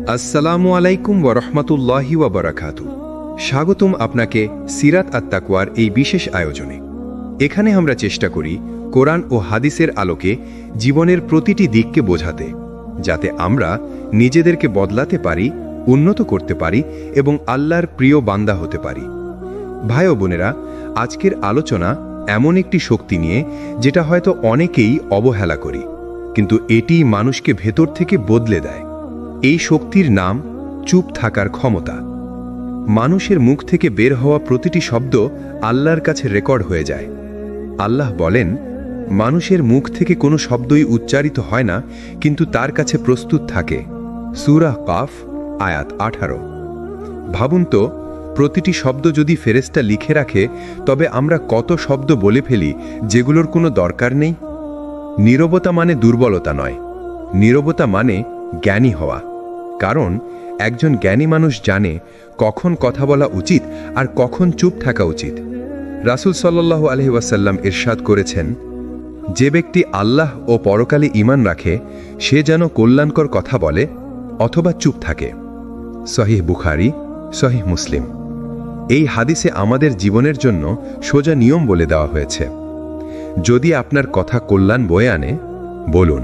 আসসালামু আলাইকুম ওয়া রাহমাতুল্লাহি ওয়া বারাকাতুহু। স্বাগতম আপনাকে সিরাত আত-তাকওয়ার এই বিশেষ আয়োজনে। এখানে আমরা চেষ্টা করি কোরআন ও হাদিসের আলোকে জীবনের প্রতিটি দিককে বোঝাতে, যাতে আমরা নিজেদেরকে বদলাতে পারি, উন্নত করতে পারি এবং আল্লাহর প্রিয় বান্দা হতে পারি। ভাই ও বোনেরা, আজকের আলোচনা এমন একটি শক্তি নিয়ে যেটা হয়তো অনেকেই অবহেলা করি, কিন্তু এটি মানুষকে ভেতর থেকে বদলে দেয়। এই শক্তির নাম চুপ থাকার ক্ষমতা। মানুষের মুখ থেকে বের হওয়া প্রতিটি শব্দ আল্লাহর কাছে রেকর্ড হয়ে যায়। আল্লাহ বলেন, মানুষের মুখ থেকে কোনো শব্দই উচ্চারিত হয় না, কিন্তু তার কাছে প্রস্তুত থাকে। সূরা কাফ আয়াত 18। ভাবুন তো, প্রতিটি শব্দ যদি ফেরেশতা লিখে রাখে, তবে আমরা কত শব্দ বলে ফেলি যেগুলোর কোনো দরকার নেই। নীরবতা মানে দুর্বলতা নয়, নীরবতা মানে জ্ঞানী হওয়া। কারণ একজন জ্ঞানী মানুষ জানে কখন কথা বলা উচিত আর কখন চুপ থাকা উচিত। রাসূল সাল্লাল্লাহু আলাইহি ওয়াসাল্লাম ইরশাদ করেছেন, যে ব্যক্তি আল্লাহ ও পরকালে ঈমান রাখে সে যেন কল্যাণকর কথা বলে অথবা চুপ থাকে। সহিহ বুখারী, সহিহ মুসলিম। এই হাদিসে আমাদের জীবনের জন্য সোজা নিয়ম বলে দেওয়া হয়েছে। যদি আপনার কথা কল্যাণ বয়ে আনে, বলুন,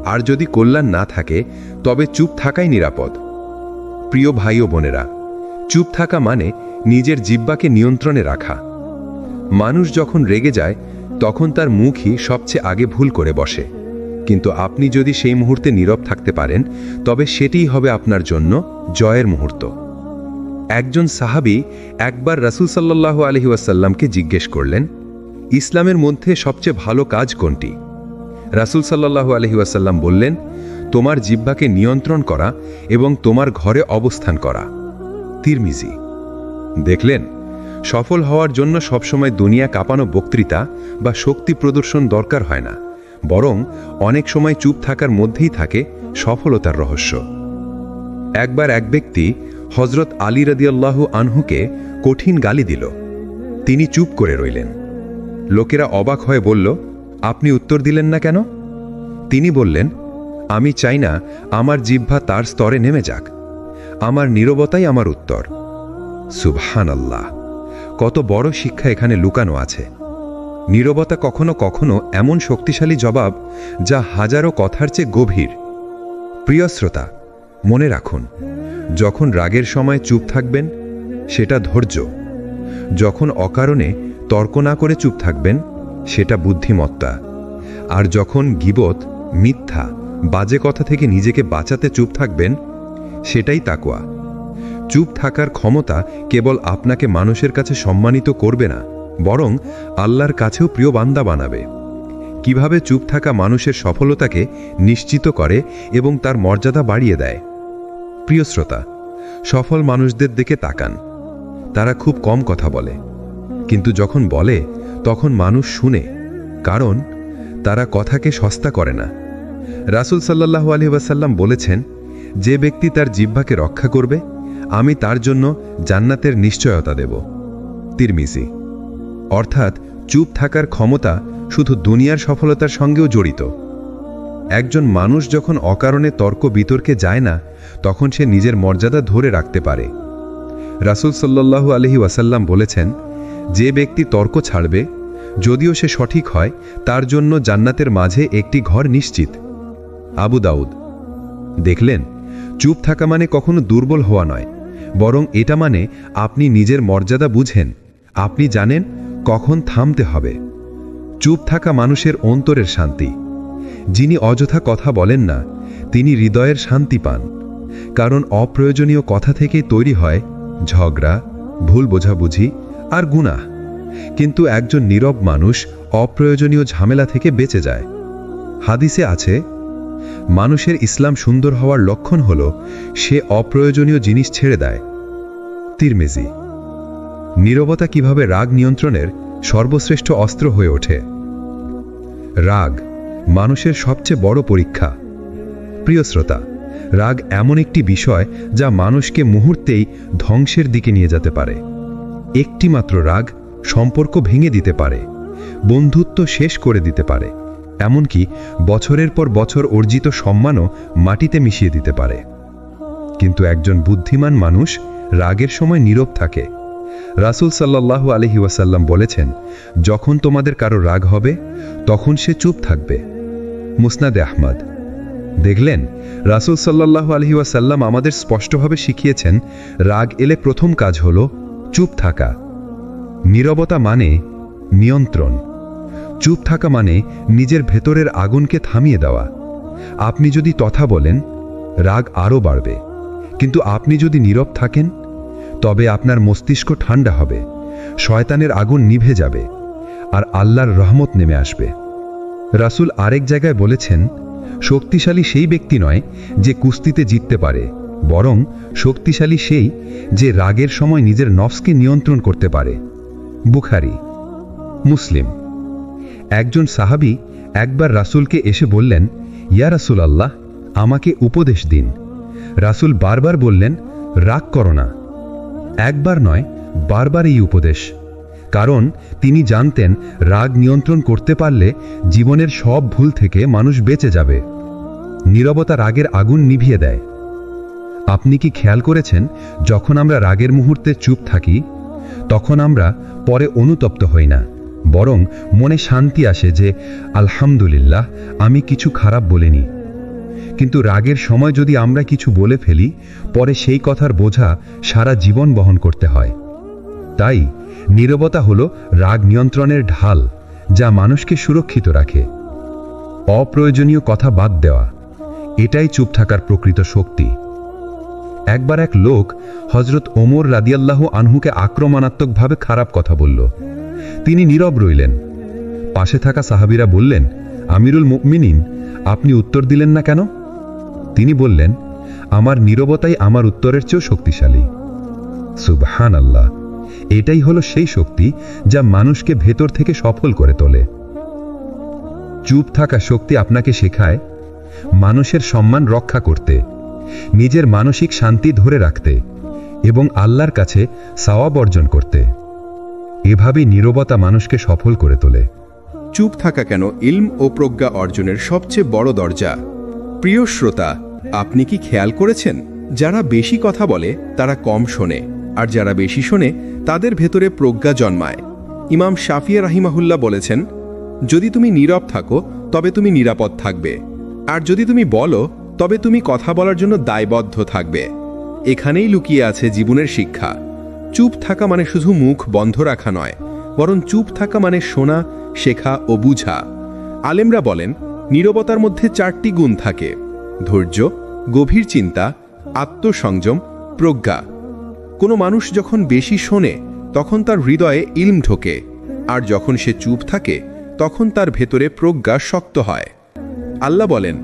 আর যদি কল্যাণ না থাকে তবে চুপ থাকাই নিরাপদ। প্রিয় ভাই ও বোনেরা, চুপ থাকা মানে নিজের জিহ্বাকে নিয়ন্ত্রণে রাখা। মানুষ যখন রেগে যায় তখন তার মুখই সবচেয়ে আগে ভুল করে বসে, কিন্তু আপনি যদি সেই মুহূর্তে নীরব থাকতে পারেন তবে সেটিই হবে আপনার জন্য জয়ের মুহূর্ত। একজন সাহাবী একবার রাসূল সাল্লাল্লাহু আলাইহি ওয়াসাল্লামকে জিজ্ঞেস করলেন, ইসলামের মধ্যে সবচেয়ে ভালো কাজ কোনটি? রাসূল সাল্লাল্লাহু আলাইহি ওয়াসাল্লাম বললেন, তোমার জিহ্বাকে নিয়ন্ত্রণ করা এবং তোমার ঘরে অবস্থান করা। তিরমিজি। দেখলেন, সফল হওয়ার জন্য সবসময় দুনিয়া কাঁপানো বক্তৃতা বা শক্তি প্রদর্শন দরকার হয় না, বরং অনেক সময় চুপ থাকার মধ্যেই থাকে সফলতার রহস্য। একবার এক ব্যক্তি হযরত আলী রাদিয়াল্লাহু আনহুকে কঠিন গালি দিল। তিনি চুপ করে রইলেন। লোকেরা অবাক হয়ে বলল, আপনি উত্তর দিলেন না কেন? তিনি বললেন, আমি চাই না আমার জিহ্বা তার স্তরে নেমে যাক। আমার নীরবতাই আমার উত্তর। সুবহানাল্লাহ! কত বড় শিক্ষা এখানে লুকানো আছে। নীরবতা কখনো কখনো এমন শক্তিশালী জবাব যা হাজারো কথার চেয়ে গভীর। প্রিয় শ্রোতা, মনে রাখুন, যখন রাগের সময় চুপ থাকবেন সেটা ধৈর্য। যখন অকারণে তর্ক না করে চুপ থাকবেন সেটা বুদ্ধিমত্তা। আর যখন গীবত, মিথ্যা, বাজে কথা থেকে নিজেকে বাঁচাতে চুপ থাকবেন সেটাই তাকওয়া। চুপ থাকার ক্ষমতা কেবল আপনাকে মানুষের কাছে সম্মানিত করবে না, বরং আল্লাহর কাছেও প্রিয় বান্দা বানাবে। কিভাবে চুপ থাকা মানুষের সফলতাকে নিশ্চিত করে এবং তার মর্যাদা বাড়িয়ে দেয়। প্রিয় শ্রোতা, সফল মানুষদের দিকে তাকান। তারা খুব কম কথা বলে, কিন্তু যখন বলে তখন মানুষ শুনে, কারণ তারা কথাকে সস্তা করে না। রাসূল সাল্লাল্লাহু আলাইহি ওয়াসাল্লাম বলেছেন, যে ব্যক্তি তার জিহ্বাকে রক্ষা করবে আমি তার জন্য জান্নাতের নিশ্চয়তা দেব। তিরমিজি। অর্থাৎ চুপ থাকার ক্ষমতা শুধু দুনিয়ার সফলতার সঙ্গেও জড়িত। একজন মানুষ যখন অকারণে তর্ক বিতর্কে যায় না, তখন সে নিজের মর্যাদা ধরে রাখতে পারে। রাসূল সাল্লাল্লাহু আলাইহি ওয়াসাল্লাম বলেছেন, যে ব্যক্তি তর্ক ছাড়বে, যদিও সে সঠিক হয়, তার জন্য জান্নাতের মাঝে একটি ঘর নিশ্চিত। আবু দাউদ। দেখলেন, চুপ থাকা মানে কখনো দুর্বল হওয়া নয়, বরং এটা মানে আপনি নিজের মর্যাদা বুঝেন। আপনি জানেন কখন থামতে হবে। চুপ থাকা মানুষের অন্তরের শান্তি। যিনি অযথা কথা বলেন না তিনি হৃদয়ের শান্তি পান, কারণ অপ্রয়োজনীয় কথা থেকেই তৈরি হয় ঝগড়া, ভুল বোঝাবুঝি আর গুনাহ। কিন্তু একজন নীরব মানুষ অপ্রয়োজনীয় ঝামেলা থেকে বেঁচে যায়। হাদিসে আছে, মানুষের ইসলাম সুন্দর হওয়ার লক্ষণ হল সে অপ্রয়োজনীয় জিনিস ছেড়ে দেয়। তিরমিজি। নীরবতা কিভাবে রাগ নিয়ন্ত্রণের সর্বশ্রেষ্ঠ অস্ত্র হয়ে ওঠে। রাগ মানুষের সবচেয়ে বড় পরীক্ষা। প্রিয় শ্রোতা, রাগ এমন একটি বিষয় যা মানুষকে মুহূর্তেই ধ্বংসের দিকে নিয়ে যেতে পারে। একটি মাত্র রাগ সম্পর্ক ভেঙে দিতে পারে, বন্ধুত্ব শেষ করে দিতে পারে, এমনকি বছরের পর বছর অর্জিত সম্মানও মাটিতে মিশিয়ে দিতে পারে। কিন্তু একজন বুদ্ধিমান মানুষ রাগের সময় নীরব থাকে। রাসূল সাল্লাল্লাহু আলাইহি ওয়াসাল্লাম বলেছেন, যখন তোমাদের কারো রাগ হবে তখন সে চুপ থাকবে। মুসনাদে আহমদ। দেখলেন, রাসূল সাল্লাল্লাহু আলাইহি ওয়াসাল্লাম আমাদের স্পষ্টভাবে শিখিয়েছেন, রাগ এলে প্রথম কাজ হলো চুপ থাকা। নীরবতা মানে নিয়ন্ত্রণ। চুপ থাকা মানে নিজের ভেতরের আগুনকে থামিয়ে দেওয়া। আপনি যদি তথা বলেন, রাগ আরও বাড়বে, কিন্তু আপনি যদি নীরব থাকেন, তবে আপনার মস্তিষ্ক ঠান্ডা হবে, শয়তানের আগুন নিভে যাবে, আর আল্লাহর রহমত নেমে আসবে। রাসূল আরেক জায়গায় বলেছেন, শক্তিশালী সেই ব্যক্তি নয় যে কুস্তিতে জিততে পারে, বরং শক্তিশালী সেই যে রাগের সময় নিজের নফসকে নিয়ন্ত্রণ করতে পারে। বুখারী। মুসলিম। একজন সাহাবী একবার রাসূলকে এসে বললেন, ইয়া রাসূলাল্লাহ, আমাকে উপদেশ দিন। রাসূল বারবার বললেন, রাগ করো না। একবার নয়, বারবার এই উপদেশ। কারণ তিনি জানতেন, রাগ নিয়ন্ত্রণ করতে পারলে জীবনের সব ভুল থেকে মানুষ বেঁচে যাবে। নীরবতা রাগের আগুন নিভিয়ে দেয়। আপনি কি খেয়াল করেছেন, যখন আমরা রাগের মুহূর্তে চুপ থাকি, তখন আমরা পরে অনুতপ্ত হই না, বরং মনে শান্তি আসে যে আলহামদুলিল্লাহ, আমি কিছু খারাপ বলিনি। কিন্তু রাগের সময় যদি আমরা কিছু বলে ফেলি, পরে সেই কথার বোঝা সারা জীবন বহন করতে হয়। তাই নীরবতা হলো রাগ নিয়ন্ত্রণের ঢাল, যা মানুষকে সুরক্ষিত রাখে। অপ্রয়োজনীয় কথা বাদ দেওয়া, এটাই চুপ থাকার প্রকৃত শক্তি। একবার এক লোক হযরত ওমর রাদিয়াল্লাহু আনহুকে আক্রমণাত্মকভাবে খারাপ কথা বলল। তিনি নীরব রইলেন। পাশে থাকা সাহাবীরা বললেন, আমিরুল মুমিনিন, আপনি উত্তর দিলেন না কেন? তিনি বললেন, আমার নীরবতাই আমার উত্তরের চেয়েও শক্তিশালী। সুবহানাল্লাহ। এটাই হলো সেই শক্তি যা মানুষকে ভেতর থেকে সফল করে তোলে। চুপ থাকা শক্তি আপনাকে শেখায় মানুষের সম্মান রক্ষা করতে, নিজের মানসিক শান্তি ধরে রাখতে এবং আল্লাহর কাছে সওয়াব অর্জন করতে। এভাবেই নীরবতা মানুষকে সফল করে তোলে। চুপ থাকা কেন ইলম ও প্রজ্ঞা অর্জনের সবচেয়ে বড় দরজা? প্রিয় শ্রোতা, আপনি কি খেয়াল করেছেন, যারা বেশি কথা বলে তারা কম শোনে, আর যারা বেশি শোনে তাদের ভেতরে প্রজ্ঞা জন্মায়। ইমাম শাফিঈ রাহিমাহুল্লাহ বলেছেন, যদি তুমি নীরব থাকো তবে তুমি নিরাপদ থাকবে, আর যদি তুমি বলো তবে তুমি কথা বলার জন্য দায়বদ্ধ থাকবে। এখানেই লুকিয়ে আছে জীবনের শিক্ষা। চুপ থাকা মানে শুধু মুখ বন্ধ রাখা নয়, বরং চুপ থাকা মানে শোনা, শেখা ও বুঝা। আলেমরা বলেন, নীরবতার মধ্যে 4টি গুণ থাকে: ধৈর্য, গভীর চিন্তা, আত্মসংযম, প্রজ্ঞা। কোনো মানুষ যখন বেশি শোনে তখন তার হৃদয়ে ইলম ঢোকে, আর যখন সে চুপ থাকে তখন তার ভেতরে প্রজ্ঞা শক্ত হয়। আল্লাহ বলেন,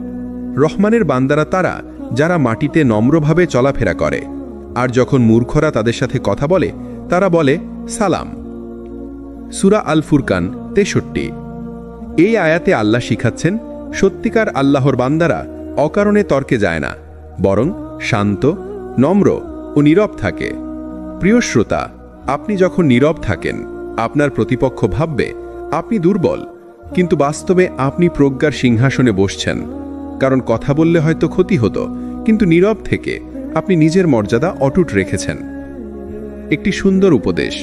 রহমানের বান্দারা তারা যারা মাটিতে নম্রভাবে চলাফেরা করে, আর যখন মূর্খরা তাদের সাথে কথা বলে তারা বলে সালাম। সূরা আল ফুরকান 63। এই আয়াতে আল্লাহ শিখাচ্ছেন, সত্যিকার আল্লাহর বান্দারা অকারণে তর্কে যায় না, বরং শান্ত, নম্র ও নীরব থাকে। প্রিয় শ্রোতা, আপনি যখন নীরব থাকেন, আপনার প্রতিপক্ষ ভাববে আপনি দুর্বল, কিন্তু বাস্তবে আপনি প্রজ্ঞার সিংহাসনে বসছেন। কারণ কথা বললে হয়তো ক্ষতি হতো, কিন্তু নীরব থেকে আপনি নিজের মর্যাদা অটুট রেখেছেন। একটি সুন্দর উপদেশ।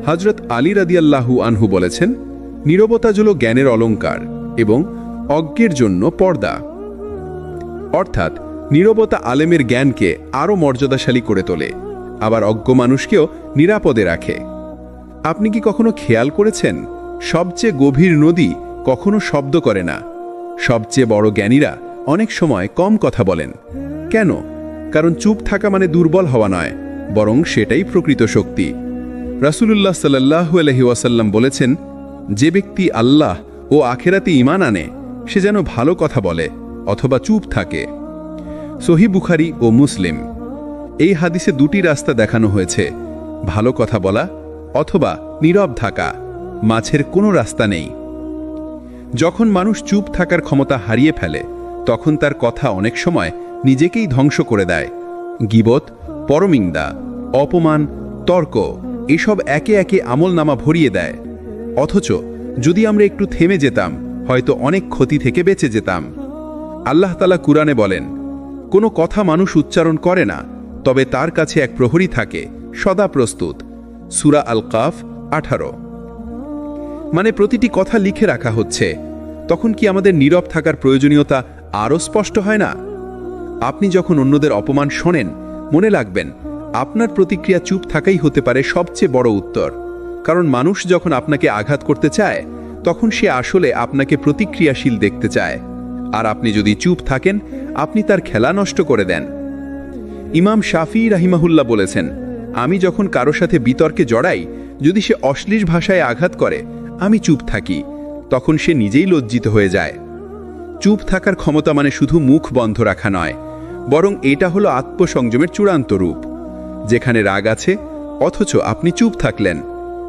হযরত আলী রাদিয়াল্লাহু আনহু বলেছেন, নীরবতা হল জ্ঞানের অলংকার এবং অজ্ঞের জন্য পর্দা। অর্থাৎ নীরবতা আলেমের জ্ঞানকে আরও মর্যাদাশালী করে তোলে, আবার অজ্ঞ মানুষকেও নিরাপদে রাখে। আপনি কি কখনো খেয়াল করেছেন, সবচেয়ে গভীর নদী কখনো শব্দ করে না? সবচেয়ে বড় জ্ঞানীরা অনেক সময় কম কথা বলেন। কেন? কারণ চুপ থাকা মানে দুর্বল হওয়া নয়, বরং সেটাই প্রকৃত শক্তি। রাসূলুল্লাহ সাল্লাল্লাহু আলাইহি ওয়াসাল্লাম বলেছেন, যে ব্যক্তি আল্লাহ ও আখিরাতে ঈমান আনে সে যেন ভালো কথা বলে অথবা চুপ থাকে। সহিহ বুখারী ও মুসলিম। এই হাদিসে 2টি রাস্তা দেখানো হয়েছে, ভালো কথা বলা অথবা নীরব থাকা। মাঝের কোনো রাস্তা নেই। যখন মানুষ চুপ থাকার ক্ষমতা হারিয়ে ফেলে, তখন তার কথা অনেক সময় নিজেকেই ধ্বংস করে দেয়। গীবত, পরনিন্দা, অপমান, তর্ক এসব একে একে আমলনামা ভরিয়ে দেয়। অথচ যদি আমরা একটু থেমে যেতাম হয়তো অনেক ক্ষতি থেকে বেঁচে যেতাম। আল্লাহ তাআলা কুরআনে বলেন, কোনো কথা মানুষ উচ্চারণ করে না, তবে তার কাছে এক প্রহরী থাকে সদা প্রস্তুত। সূরা আল কাফ 18। মানে প্রতিটি কথা লিখে রাখা হচ্ছে। তখন কি আমাদের নীরব থাকার প্রয়োজনীয়তা আরও স্পষ্ট হয় না? আপনি যখন অন্যদের অপমান শোনেন, মনে রাখবেন আপনার প্রতিক্রিয়া চুপ থাকাই হতে পারে সবচেয়ে বড় উত্তর। কারণ মানুষ যখন আপনাকে আঘাত করতে চায়, তখন সে আসলে আপনাকে প্রতিক্রিয়াশীল দেখতে চায়। আর আপনি যদি চুপ থাকেন, আপনি তার খেলা নষ্ট করে দেন। ইমাম শাফিঈ রাহিমাহুল্লাহ বলেছেন, আমি যখন কারো সাথে বিতর্কে জড়াই, যদি সে অশ্লীল ভাষায় আঘাত করে, আমি চুপ থাকি। তখন সে নিজেই লজ্জিত হয়ে যায়। চুপ থাকার ক্ষমতা মানে শুধু মুখ বন্ধ রাখা নয়, বরং এটা হলো আত্মসংযমের চূড়ান্ত রূপ। যেখানে রাগ আছে, অথচ আপনি চুপ থাকলেন।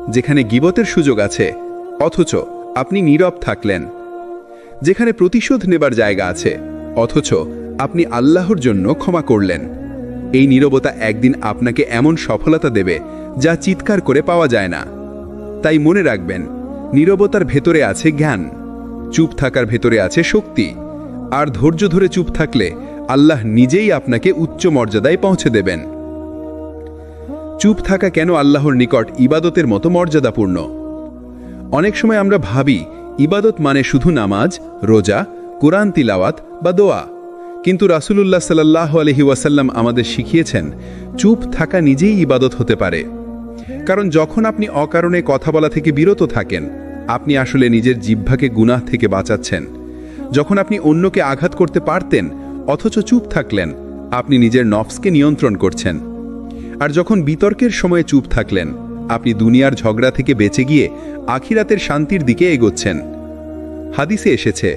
যেখানে গীবতের সুযোগ আছে, অথচ আপনি নীরব থাকলেন। যেখানে প্রতিশোধ নেবার জায়গা আছে, অথচ আপনি আল্লাহর জন্য ক্ষমা করলেন। এই নীরবতা একদিন আপনাকে এমন সফলতা দেবে যা চিৎকার করে পাওয়া যায় না। তাই মনে রাখবেন, নীরবতার ভেতরে আছে জ্ঞান, চুপ থাকার ভেতরে আছে শক্তি। আর ধৈর্য ধরে চুপ থাকলে আল্লাহ নিজেই আপনাকে উচ্চ মর্যাদায় পৌঁছে দেবেন। চুপ থাকা কেন আল্লাহর নিকট ইবাদতের মতো মর্যাদাপূর্ণ? অনেক সময় আমরা ভাবি ইবাদত মানে শুধু নামাজ, রোজা, কোরআন তিলাওয়াত বা দোয়া। কিন্তু রাসূলুল্লাহ সাল্লাল্লাহু আলাইহি ওয়াসাল্লাম আমাদের শিখিয়েছেন, চুপ থাকা নিজেই ইবাদত হতে পারে। কারণ যখন আপনি অকারণে কথা বলা থেকে বিরত থাকেন, আপনি আসলে নিজের জিহ্বাকে গুনাহ থেকে বাঁচাচ্ছেন। যখন আপনি অন্যকে আঘাত করতে পারতেন, অথচ চুপ থাকলেন, আপনি নিজের নফসকে নিয়ন্ত্রণ করছেন। আর যখন বিতর্কের সময়ে চুপ থাকলেন, আপনি দুনিয়ার ঝগড়া থেকে বেঁচে গিয়ে আখিরাতের শান্তির দিকে এগোচ্ছেন। হাদিসে এসেছে,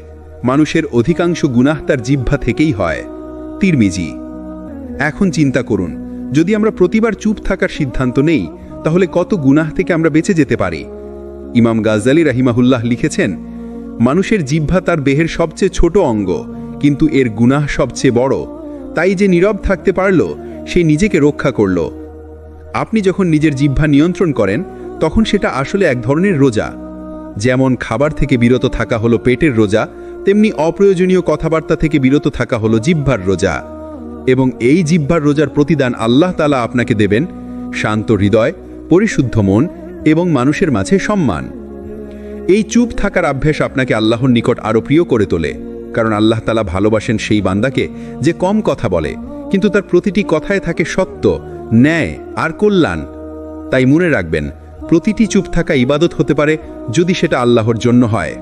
মানুষের অধিকাংশ গুনাহ তার জিহ্বা থেকেই হয়। তিরমিজি। এখন চিন্তা করুন, যদি আমরা প্রতিবার চুপ থাকার সিদ্ধান্ত নেই, তাহলে কত গুনাহ থেকে আমরা বেঁচে যেতে পারি। ইমাম গাজ্জালী রাহিমাহুল্লাহ লিখেছেন, মানুষের জিহ্বা তার দেহের সবচেয়ে ছোট অঙ্গ, কিন্তু এর গুনাহ সবচেয়ে বড়। তাই যে নীরব থাকতে পারল, সে নিজেকে রক্ষা করল। আপনি যখন নিজের জিহ্বা নিয়ন্ত্রণ করেন, তখন সেটা আসলে এক ধরনের রোজা। যেমন খাবার থেকে বিরত থাকা হলো পেটের রোজা, তেমনি অপ্রয়োজনীয় কথাবার্তা থেকে বিরত থাকা হলো জিহ্বার রোজা। এবং এই জিহ্বার রোজার প্রতিদান আল্লাহ তাআলা আপনাকে দেবেন শান্ত হৃদয়, পরিশুদ্ধ মন এবং মানুষের মাঝে সম্মান। এই চুপ থাকার অভ্যাস আপনাকে আল্লাহর নিকট আরও প্রিয় করে তোলে। কারণ আল্লাহ তাআলা ভালোবাসেন সেই বান্দাকে যে কম কথা বলে, কিন্তু তার প্রতিটি কথায় থাকে সত্য, ন্যায় আর কল্যাণ। তাই মনে রাখবেন, প্রতিটি চুপ থাকা ইবাদত হতে পারে, যদি সেটা আল্লাহর জন্য হয়।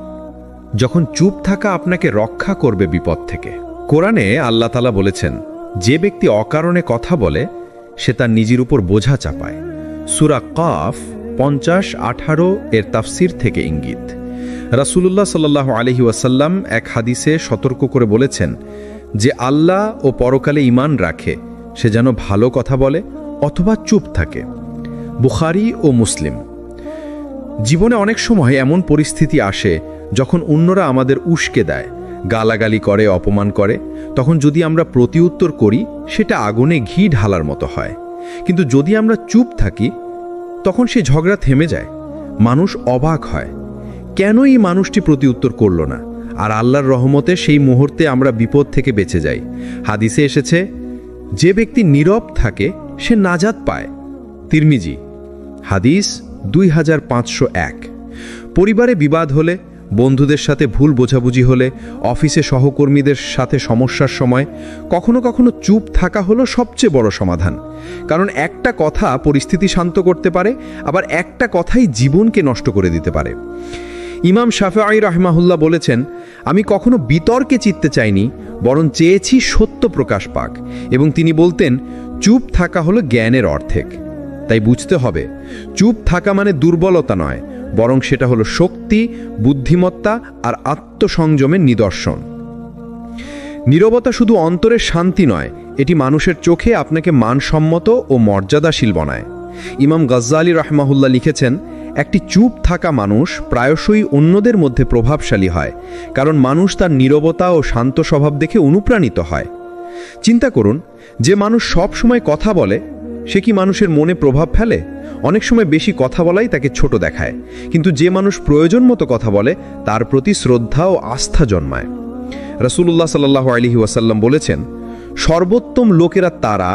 যখন চুপ থাকা আপনাকে রক্ষা করবে বিপদ থেকে। কোরআনে আল্লাহ তাআলা বলেছেন, যে ব্যক্তি অকারণে কথা বলে, সে তার নিজের উপর বোঝা চাপায়। সূরা কাফ 50-18 এর তাফসির থেকে ইঙ্গিত। রাসূলুল্লাহ সাল্লাল্লাহু আলাইহি ওয়াসাল্লাম এক হাদিসে সতর্ক করে বলেছেন, যে আল্লাহ ও পরকালে ঈমান রাখে, সে যেন ভালো কথা বলে অথবা চুপ থাকে। বুখারী ও মুসলিম। জীবনে অনেক সময় এমন পরিস্থিতি আসে যখন অন্যরা আমাদের উস্কে দেয়, গালাগালি করে, অপমান করে। তখন যদি আমরা প্রতিউত্তর করি, সেটা আগুনে ঘি ঢালার মতো হয়। কিন্তু যদি আমরা চুপ থাকি, তখন সে ঝগড়া থেমে যায়। মানুষ অবাক হয়, কেন এই মানুষটি প্রতিউত্তর করল না? আর আল্লাহর রহমতে সেই মুহূর্তে আমরা বিপদ থেকে বেঁচে যাই। হাদিসে এসেছে, যে ব্যক্তি নীরব থাকে সে নাজাত পায়। তিরমিজি। হাদিস 2501। পরিবারে বিবাদ হলে, বন্ধুদের সাথে ভুল বোঝাবুঝি হলে, অফিসে সহকর্মীদের সাথে সমস্যার সময় কখনো কখনো চুপ থাকা হলো সবচেয়ে বড় সমাধান। কারণ একটা কথা পরিস্থিতি শান্ত করতে পারে, আবার একটা কথাই জীবনকে নষ্ট করে দিতে পারে। ইমাম শাফিঈ রাহিমাহুল্লাহ বলেছেন, আমি কখনো বিতর্কে জিততে চাইনি, বরং চেয়েছি সত্য প্রকাশ পাক। এবং তিনি বলতেন, চুপ থাকা হলো জ্ঞানের অর্ধেক। তাই বুঝতে হবে, চুপ থাকা মানে দুর্বলতা নয়, বরং সেটা হলো শক্তি, বুদ্ধিমত্তা আর আত্মসংযমের নিদর্শন। নীরবতা শুধু অন্তরের শান্তি নয়, এটি মানুষের চোখে আপনাকে মানসম্মত ও মর্যাদাশীল বানায়। ইমাম গাজ্জালী রাহিমাহুল্লাহ লিখেছেন, একটি চুপ থাকা মানুষ প্রায়শই অন্যদের মধ্যে প্রভাবশালী হয়, কারণ মানুষ তার নীরবতা ও শান্ত স্বভাব দেখে অনুপ্রাণিত হয়। চিন্তা করুন, যে মানুষ সব সময় কথা বলে, সে কি মানুষের মনে প্রভাব ফেলে? অনেক সময় বেশি কথা বলাই তাকে ছোট দেখায়, কিন্তু যে মানুষ প্রয়োজন মতো কথা বলে তার প্রতি শ্রদ্ধা ও আস্থা জন্মায়। রাসূলুল্লাহ সাল্লাল্লাহু আলাইহি ওয়াসাল্লাম বলেছেন, সর্বোত্তম লোকেরা তারা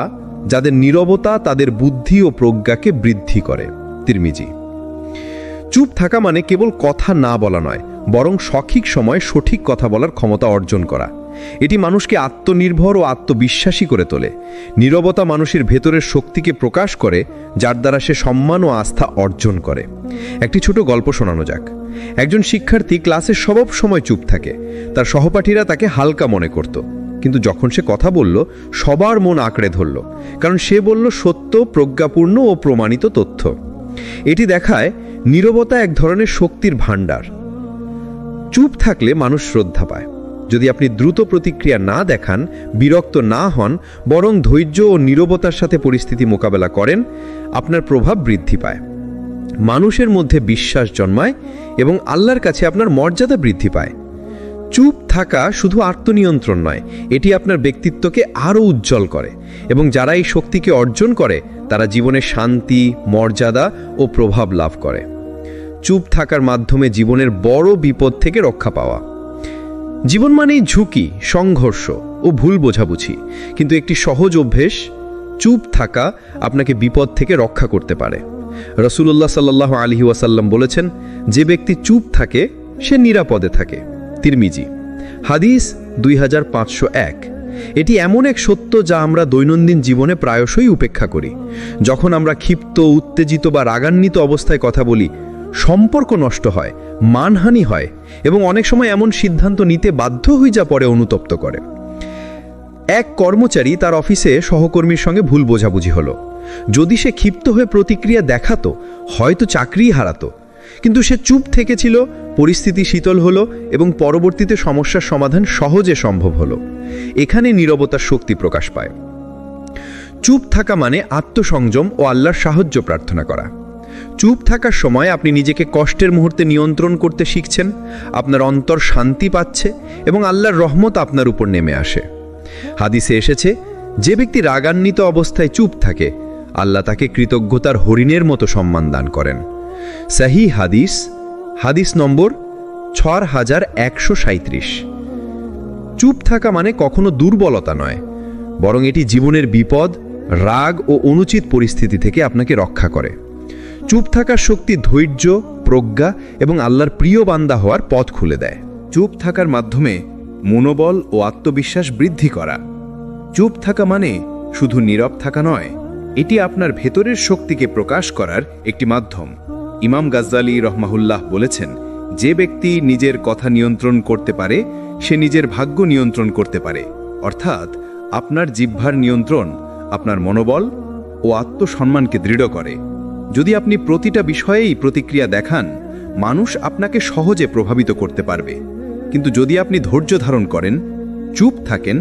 যাদের নীরবতা তাদের বুদ্ধি ও প্রজ্ঞাকে বৃদ্ধি করে। তিরমিজি। চুপ থাকা মানে কেবল কথা না বলা নয়, বরং সঠিক সময় সঠিক কথা বলার ক্ষমতা অর্জন করা। এটি মানুষকে আত্মনির্ভর ও আত্মবিশ্বাসী করে তোলে। নীরবতা মানুষের ভেতরের শক্তিকে প্রকাশ করে, যার দ্বারা সে সম্মান ও আস্থা অর্জন করে। একটি ছোট গল্প শোনানো যাক। একজন শিক্ষার্থী ক্লাসে সব সময় চুপ থাকে। তার সহপাঠীরা তাকে হালকা মনে করত, কিন্তু যখন সে কথা বলল সবার মন আঁকড়ে ধরল, কারণ সে বলল সত্য, প্রজ্ঞাপূর্ণ ও প্রমাণিত তথ্য। এটি দেখায় নীরবতা এক ধরনের শক্তির ভাণ্ডার। চুপ থাকলে মানুষ শ্রদ্ধা পায়। যদি আপনি দ্রুত প্রতিক্রিয়া না দেখান, বিরক্ত না হন, বরং ধৈর্য ও নীরবতার সাথে পরিস্থিতি মোকাবেলা করেন, আপনার প্রভাব বৃদ্ধি পায়। মানুষের মধ্যে বিশ্বাস জন্মায় এবং আল্লাহর কাছে আপনার মর্যাদা বৃদ্ধি পায়। চুপ থাকা শুধু আত্মনিয়ন্ত্রণ নয়, এটি আপনার ব্যক্তিত্বকে আরও উজ্জ্বল করে, এবং যারা এই শক্তিকে অর্জন করে তারা জীবনে শান্তি, মর্যাদা ও প্রভাব লাভ করে। চুপ থাকার মাধ্যমে জীবনের বড় বিপদ থেকে রক্ষা পাওয়া। জীবন মানেই ঝুঁকি, সংঘর্ষ ও ভুল বোঝাবুঝি, কিন্তু একটি সহজ অভ্যেস, চুপ থাকা, আপনাকে বিপদ থেকে রক্ষা করতে পারে। রাসূলুল্লাহ সাল্লাল্লাহু আলাইহি ওয়াসাল্লাম বলেছেন, যে ব্যক্তি চুপ থাকে সে নিরাপদে থাকে। তিরমিজি। হাদিস 2501। এটি এমন এক সত্য যা আমরা দৈনন্দিন জীবনে প্রায়শই উপেক্ষা করি। যখন আমরা ক্ষিপ্ত, উত্তেজিত বা রাগান্বিত অবস্থায় কথা বলি, সম্পর্ক নষ্ট হয়, মানহানি হয় এবং অনেক সময় এমন সিদ্ধান্ত নিতে বাধ্য হয়ে যা পরে অনুতপ্ত করে। এক কর্মচারী তার অফিসে সহকর্মীর সঙ্গে ভুল বোঝাবুঝি হলো। যদি সে ক্ষিপ্ত হয়ে প্রতিক্রিয়া দেখাতো, হয়তো চাকরিই হারাতো, কিন্তু সে চুপ থেকেছিল। পরিস্থিতি শীতল হলো এবং পরবর্তীতে সমস্যার সমাধান সহজে সম্ভব হলো। এখানে নীরবতার শক্তি প্রকাশ পায়। চুপ থাকা মানে আত্মসংযম ও আল্লাহর সাহায্য প্রার্থনা করা। চুপ থাকার সময় আপনি নিজেকে কষ্টের মুহূর্তে নিয়ন্ত্রণ করতে শিখছেন, আপনার অন্তর শান্তি পাচ্ছে এবং আল্লাহর রহমত আপনার উপর নেমে আসে। হাদিসে এসেছে, যে ব্যক্তি রাগান্বিত অবস্থায় চুপ থাকে, আল্লাহ তাকে কৃতজ্ঞতার হরিণের মতো সম্মান দান করেন। সহিহ হাদিস, হাদিস নম্বর 6137। চুপ থাকা মানে কখনো দুর্বলতা নয়, বরং এটি জীবনের বিপদ, রাগ ও অনুচিত পরিস্থিতি থেকে আপনাকে রক্ষা করে। চুপ থাকার শক্তি ধৈর্য, প্রজ্ঞা এবং আল্লাহর প্রিয় বান্দা হওয়ার পথ খুলে দেয়। চুপ থাকার মাধ্যমে মনোবল ও আত্মবিশ্বাস বৃদ্ধি করা। চুপ থাকা মানে শুধু নীরব থাকা নয়, এটি আপনার ভেতরের শক্তিকে প্রকাশ করার একটি মাধ্যম। ইমাম গাজ্জালি রহমাহুল্লাহ বলেছেন, যে ব্যক্তি নিজের কথা নিয়ন্ত্রণ করতে পারে সে নিজের ভাগ্য নিয়ন্ত্রণ করতে পারে। অর্থাৎ আপনার জিহ্বার নিয়ন্ত্রণ আপনার মনোবল ও আত্মসম্মানকে দৃঢ় করে। যদি আপনি প্রতিটা বিষয়েই প্রতিক্রিয়া দেখান, মানুষ আপনাকে সহজে প্রভাবিত করতে পারবে। কিন্তু যদি আপনি ধৈর্য ধারণ করেন, চুপ থাকেন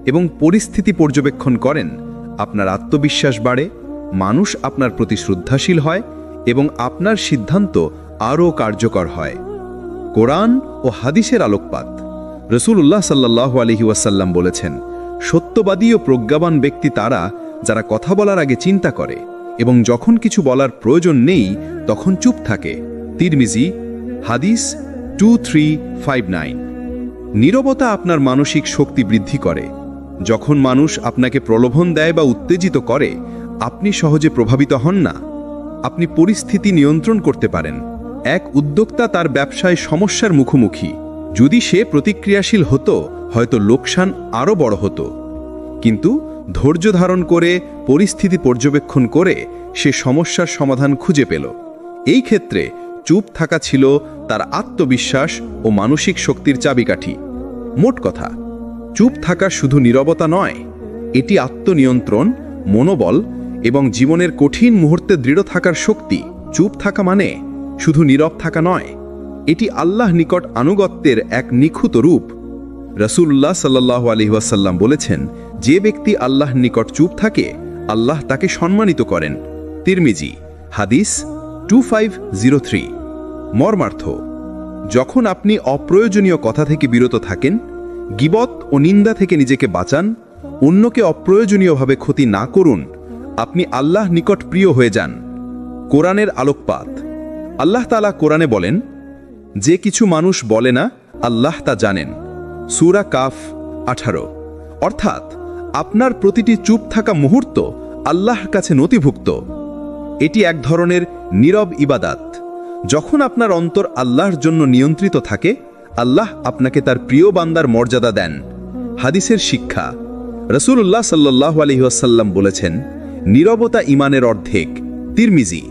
এবং পরিস্থিতি পর্যবেক্ষণ করেন, আপনার আত্মবিশ্বাস বাড়ে, মানুষ আপনার প্রতি শ্রদ্ধাশীল হয় এবং আপনার সিদ্ধান্ত আরও কার্যকর হয়। কোরআন ও হাদিসের আলোকপাত। রাসূলুল্লাহ সাল্লাল্লাহু আলাইহি ওয়াসাল্লাম বলেছেন, সত্যবাদী ও প্রজ্ঞাবান ব্যক্তি তারা যারা কথা বলার আগে চিন্তা করে এবং যখন কিছু বলার প্রয়োজন নেই তখন চুপ থাকে। তিরমিজি, হাদিস 2359। নীরবতা আপনার মানসিক শক্তি বৃদ্ধি করে। যখন মানুষ আপনাকে প্রলোভন দেয় বা উত্তেজিত করে, আপনি সহজে প্রভাবিত হন না। আপনি পরিস্থিতি নিয়ন্ত্রণ করতে পারেন। এক উদ্যোক্তা তার ব্যবসায় সমস্যার মুখোমুখি। যদি সে প্রতিক্রিয়াশীল হতো, হয়তো লোকসান আরও বড় হতো। কিন্তু ধৈর্য ধারণ করে, পরিস্থিতি পর্যবেক্ষণ করে সে সমস্যার সমাধান খুঁজে পেল। এই ক্ষেত্রে চুপ থাকা ছিল তার আত্মবিশ্বাস ও মানসিক শক্তির চাবিকাঠি। মোট কথা, চুপ থাকা শুধু নীরবতা নয়, এটি আত্মনিয়ন্ত্রণ, মনোবল এবং জীবনের কঠিন মুহূর্তে দৃঢ় থাকার শক্তি। চুপ থাকা মানে শুধু নীরব থাকা নয়, এটি আল্লাহ নিকট আনুগত্যের এক নিখুঁত রূপ। রাসূলুল্লাহ সাল্লাল্লাহু আলাইহি ওয়াসাল্লাম বলেছেন, যে ব্যক্তি আল্লাহর নিকট চুপ থাকে, আল্লাহ তাকে সম্মানিত করেন। তিরমিজি, হাদিস 2503। মর্মার্থ, যখন আপনি অপ্রয়োজনীয় কথা থেকে বিরত থাকেন, গীবত ও নিন্দা থেকে নিজেকে বাঁচান, অন্যকে অপ্রয়োজনীয়ভাবে ক্ষতি না করুন, আপনি আল্লাহ নিকট প্রিয় হয়ে যান। কোরআনের আলোকপাত। আল্লাহ তাআলা কোরআনে বলেন, যে কিছু মানুষ বলে না আল্লাহ তা জানেন। সূরা কাফ 18। অর্থাৎ আপনার প্রতিটি চুপ থাকা মুহূর্ত আল্লাহর কাছে নথিভুক্ত। এটি এক ধরনের নীরব ইবাদাত। যখন আপনার অন্তর আল্লাহর জন্য নিয়ন্ত্রিত থাকে, আল্লাহ আপনাকে তার প্রিয় বান্দার মর্যাদা দেন। হাদিসের শিক্ষা। রাসূলুল্লাহ সাল্লাল্লাহু আলাইহি ওয়াসাল্লাম বলেছেন, নীরবতা ঈমানের অর্ধেক। তিরমিজি।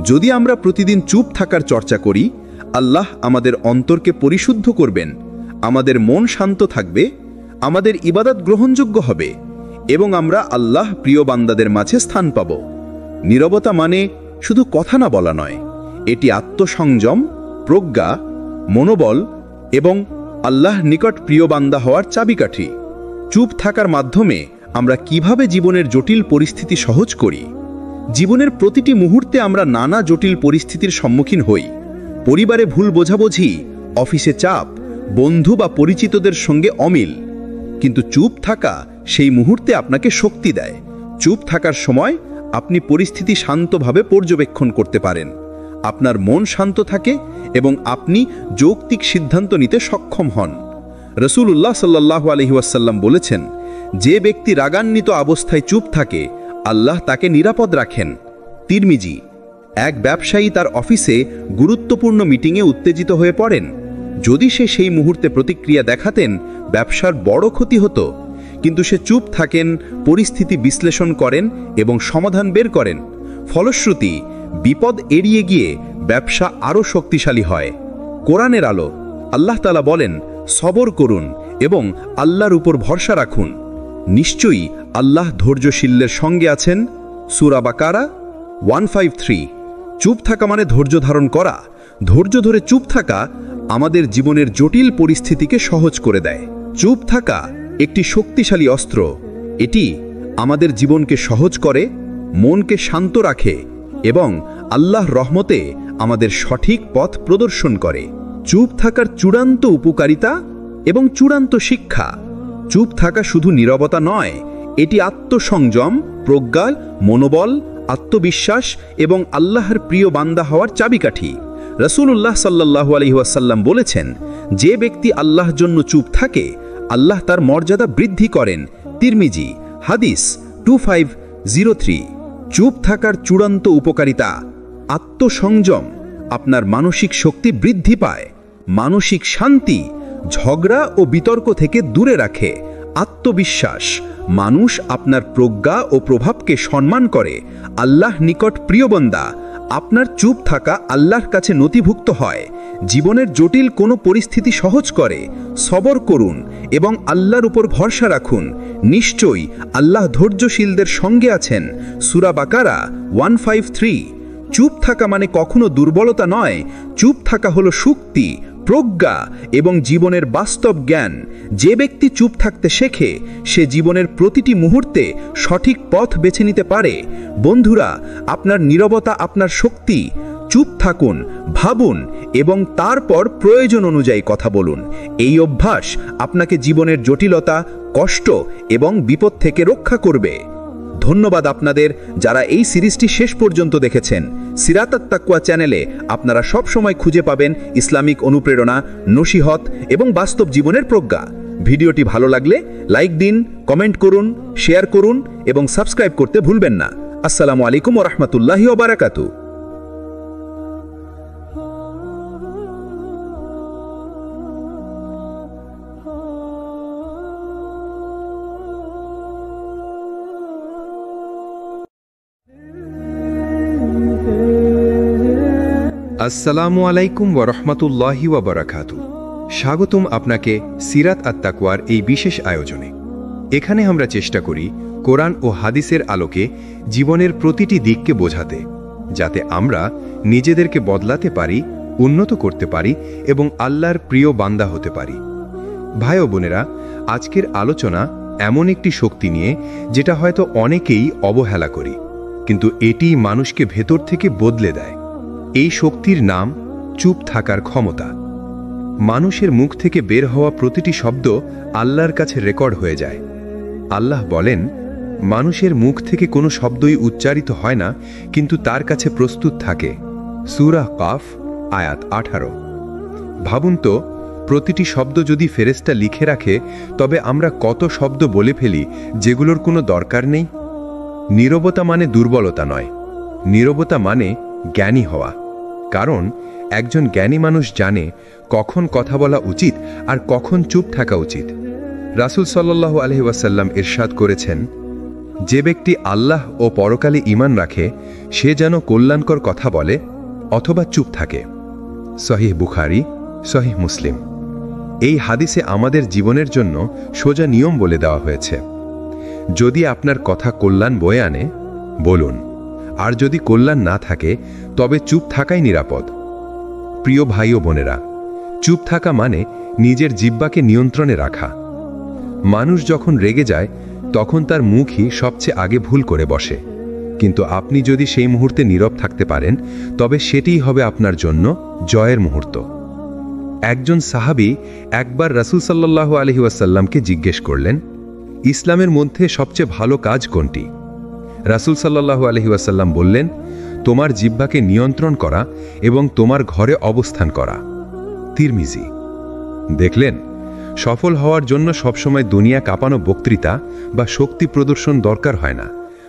যদি আমরা প্রতিদিন চুপ থাকার চর্চা করি, আল্লাহ আমাদের অন্তরকে পরিশুদ্ধ করবেন, আমাদের মন শান্ত থাকবে, আমাদের ইবাদত গ্রহণযোগ্য হবে এবং আমরা আল্লাহ প্রিয় বান্দাদের মাঝে স্থান পাব। নীরবতা মানে শুধু কথা না বলা নয়, এটি আত্মসংযম, প্রজ্ঞা, মনোবল এবং আল্লাহ নিকট প্রিয় বান্দা হওয়ার চাবিকাঠি। চুপ থাকার মাধ্যমে আমরা কিভাবে জীবনের জটিল পরিস্থিতি সহজ করি। জীবনের প্রতিটি মুহূর্তে আমরা নানা জটিল পরিস্থিতির সম্মুখীন হই। পরিবারে ভুল বোঝাবুঝি, অফিসে চাপ, বন্ধু বা পরিচিতদের সঙ্গে অমিল। কিন্তু চুপ থাকা সেই মুহূর্তে আপনাকে শক্তি দেয়। চুপ থাকার সময় আপনি পরিস্থিতি শান্তভাবে পর্যবেক্ষণ করতে পারেন, আপনার মন শান্ত থাকে এবং আপনি যৌক্তিক সিদ্ধান্ত নিতে সক্ষম হন। রাসূলুল্লাহ সাল্লাল্লাহু আলাইহি ওয়াসাল্লাম বলেছেন, যে ব্যক্তি রাগান্বিত অবস্থায় চুপ থাকে, আল্লাহ তাকে নিরাপদ রাখেন। তিরমিজি। এক ব্যবসায়ী তার অফিসে গুরুত্বপূর্ণ মিটিংয়ে উত্তেজিত হয়ে পড়েন। যদি সে সেই মুহূর্তে প্রতিক্রিয়া দেখাতেন, ব্যবসার বড় ক্ষতি হতো। কিন্তু সে চুপ থাকেন, পরিস্থিতি বিশ্লেষণ করেন এবং সমাধান বের করেন। ফলশ্রুতি বিপদ এড়িয়ে গিয়ে ব্যবসা আরও শক্তিশালী হয়। কোরআনের আলো। আল্লাহ তাআলা বলেন, সবর করুন এবং আল্লাহর উপর ভরসা রাখুন। নিশ্চয়ই আল্লাহ ধৈর্যশীলদের সঙ্গে আছেন। সূরা বাকারা 153। চুপ থাকা মানে ধৈর্য ধারণ করা। ধৈর্য ধরে চুপ থাকা আমাদের জীবনের জটিল পরিস্থিতিকে সহজ করে দেয়। চুপ থাকা একটি শক্তিশালী অস্ত্র। এটি আমাদের জীবনকে সহজ করে, মনকে শান্ত রাখে এবং আল্লাহর রহমতে আমাদের সঠিক পথ প্রদর্শন করে। চুপ থাকার চূড়ান্ত উপকারিতা এবং চূড়ান্ত শিক্ষা। চুপ থাকা শুধু নীরবতা নয়, এটি আত্মসংযম, প্রজ্ঞা, মনোবল, আত্মবিশ্বাস এবং আল্লাহর প্রিয় বান্দা হওয়ার চাবিকাঠি। রাসূলুল্লাহ সাল্লাল্লাহু আলাইহি ওয়াসাল্লাম বলেছেন, যে ব্যক্তি আল্লাহর জন্য চুপ থাকে, আল্লাহ তার মর্যাদা বৃদ্ধি করেন। তিরমিজি। হাদিস 2503। চুপ থাকার চূড়ান্ত উপকারিতা। আত্মসংযম আপনার মানসিক শক্তি বৃদ্ধি পায়, মানসিক শান্তি ঝগড়া ও বিতর্ক থেকে দূরে রাখে। আত্মবিশ্বাস মানুষ আপনার প্রজ্ঞা ও প্রভাবকে সম্মান করে। আল্লাহ নিকট প্রিয় বান্দা আপনার চুপ থাকা আল্লাহর কাছে নথিভুক্ত হয়। জীবনের জটিল কোনো পরিস্থিতি সহজ করে। সবর করুন এবং আল্লাহর উপর ভরসা রাখুন। নিশ্চয়ই আল্লাহ ধৈর্যশীলদের সঙ্গে আছেন। সূরা বাকারা 153। চুপ থাকা মানে কখনো দুর্বলতা নয়, চুপ থাকা হলো শক্তি, প্রজ্ঞা এবং জীবনের বাস্তব জ্ঞান। যে ব্যক্তি চুপ থাকতে শেখে, সে জীবনের প্রতিটি মুহূর্তে সঠিক পথ বেছে নিতে পারে। বন্ধুরা, আপনার নীরবতা আপনার শক্তি। চুপ থাকুন, ভাবুন এবং তারপর প্রয়োজন অনুযায়ী কথা বলুন। এই অভ্যাস আপনাকে জীবনের জটিলতা, কষ্ট এবং বিপদ থেকে রক্ষা করবে। ধন্যবাদ আপনাদের যারা এই সিরিজটি শেষ পর্যন্ত দেখেছেন। সিরাত আত-তাকওয়া চ্যানেলে আপনারা সব সময় খুঁজে পাবেন ইসলামিক অনুপ্রেরণা, নসিহত এবং বাস্তব জীবনের প্রজ্ঞা। ভিডিওটি ভালো লাগলে লাইক দিন, কমেন্ট করুন, শেয়ার করুন এবং সাবস্ক্রাইব করতে ভুলবেন না। আসসালামু আলাইকুম ওয়া রাহমাতুল্লাহি ওয়া বারাকাতুহু। আসসালামু আলাইকুম ওয়া রাহমাতুল্লাহি ওয়া বারাকাতুহু। স্বাগতম আপনাকে সিরাত আত-তাকওয়ার এই বিশেষ আয়োজনে। এখানে আমরা চেষ্টা করি কোরআন ও হাদিসের আলোকে জীবনের প্রতিটি দিককে বোঝাতে, যাতে আমরা নিজেদেরকে বদলাতে পারি, উন্নত করতে পারি এবং আল্লাহর প্রিয় বান্দা হতে পারি। ভাই ও বোনেরা, আজকের আলোচনা এমন একটি শক্তি নিয়ে যেটা হয়তো অনেকেই অবহেলা করি, কিন্তু এটি মানুষকে ভেতর থেকে বদলে দেয়। এই শক্তির নাম চুপ থাকার ক্ষমতা। মানুষের মুখ থেকে বের হওয়া প্রতিটি শব্দ আল্লাহর কাছে রেকর্ড হয়ে যায়। আল্লাহ বলেন, মানুষের মুখ থেকে কোনো শব্দই উচ্চারিত হয় না, কিন্তু তার কাছে প্রস্তুত থাকে। সূরা কাফ আয়াত 18। ভাবুন তো, প্রতিটি শব্দ যদি ফেরেশতা লিখে রাখে, তবে আমরা কত শব্দ বলে ফেলি যেগুলোর কোনো দরকার নেই। নীরবতা মানে দুর্বলতা নয়, নীরবতা মানে জ্ঞানী হওয়া। কারণ একজন জ্ঞানী মানুষ জানে কখন কথা বলা উচিত আর কখন চুপ থাকা উচিত। রাসূল সাল্লাল্লাহু আলাইহি ওয়াসাল্লাম ইরশাদ করেছেন, যে ব্যক্তি আল্লাহ ও পরকালে ঈমান রাখে সে যেন কল্যাণকর কথা বলে অথবা চুপ থাকে। সহিহ বুখারী, সহিহ মুসলিম। এই হাদিসে আমাদের জীবনের জন্য সোজা নিয়ম বলে দেওয়া হয়েছে। যদি আপনার কথা কল্যাণ বয়ে আনে, বলুন, আর যদি কল্যাণ না থাকে তবে চুপ থাকাই নিরাপদ। প্রিয় ভাই ও বোনেরা, চুপ থাকা মানে নিজের জিহ্বাকে নিয়ন্ত্রণে রাখা। মানুষ যখন রেগে যায় তখন তার মুখই সবচেয়ে আগে ভুল করে বসে, কিন্তু আপনি যদি সেই মুহূর্তে নীরব থাকতে পারেন তবে সেটিই হবে আপনার জন্য জয়ের মুহূর্ত। একজন সাহাবী একবার রাসূল সাল্লাল্লাহু আলাইহি ওয়াসাল্লামকে জিজ্ঞেস করলেন, ইসলামের মধ্যে সবচেয়ে ভালো কাজ কোনটি? রাসূল সাল্লাল্লাহু আলাইহি ওয়াসাল্লাম বললেন, তোমার জিহ্বাকে নিয়ন্ত্রণ করা এবং তোমার ঘরে অবস্থান করা। তিরমিজি। দেখলেন, সফল হওয়ার জন্য সবসময় দুনিয়া কাঁপানো বক্তৃতা বা শক্তি প্রদর্শন দরকার হয় না,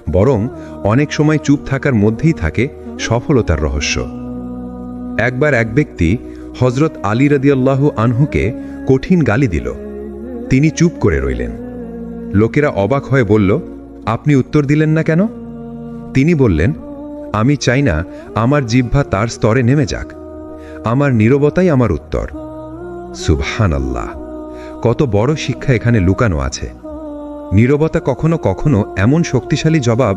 বরং অনেক সময় চুপ থাকার মধ্যেই থাকে সফলতার রহস্য। একবার এক ব্যক্তি হযরত আলী রাদিয়াল্লাহু আনহুকে কঠিন গালি দিল। তিনি চুপ করে রইলেন। লোকেরা অবাক হয়ে বলল, আপনি উত্তর দিলেন না কেন? তিনি বললেন, আমি চাই না আমার জিহ্বা তার স্তরে নেমে যাক। আমার নীরবতাই আমার উত্তর। সুবহানাল্লাহ! কত বড় শিক্ষা এখানে লুকানো আছে। নীরবতা কখনো কখনো এমন শক্তিশালী জবাব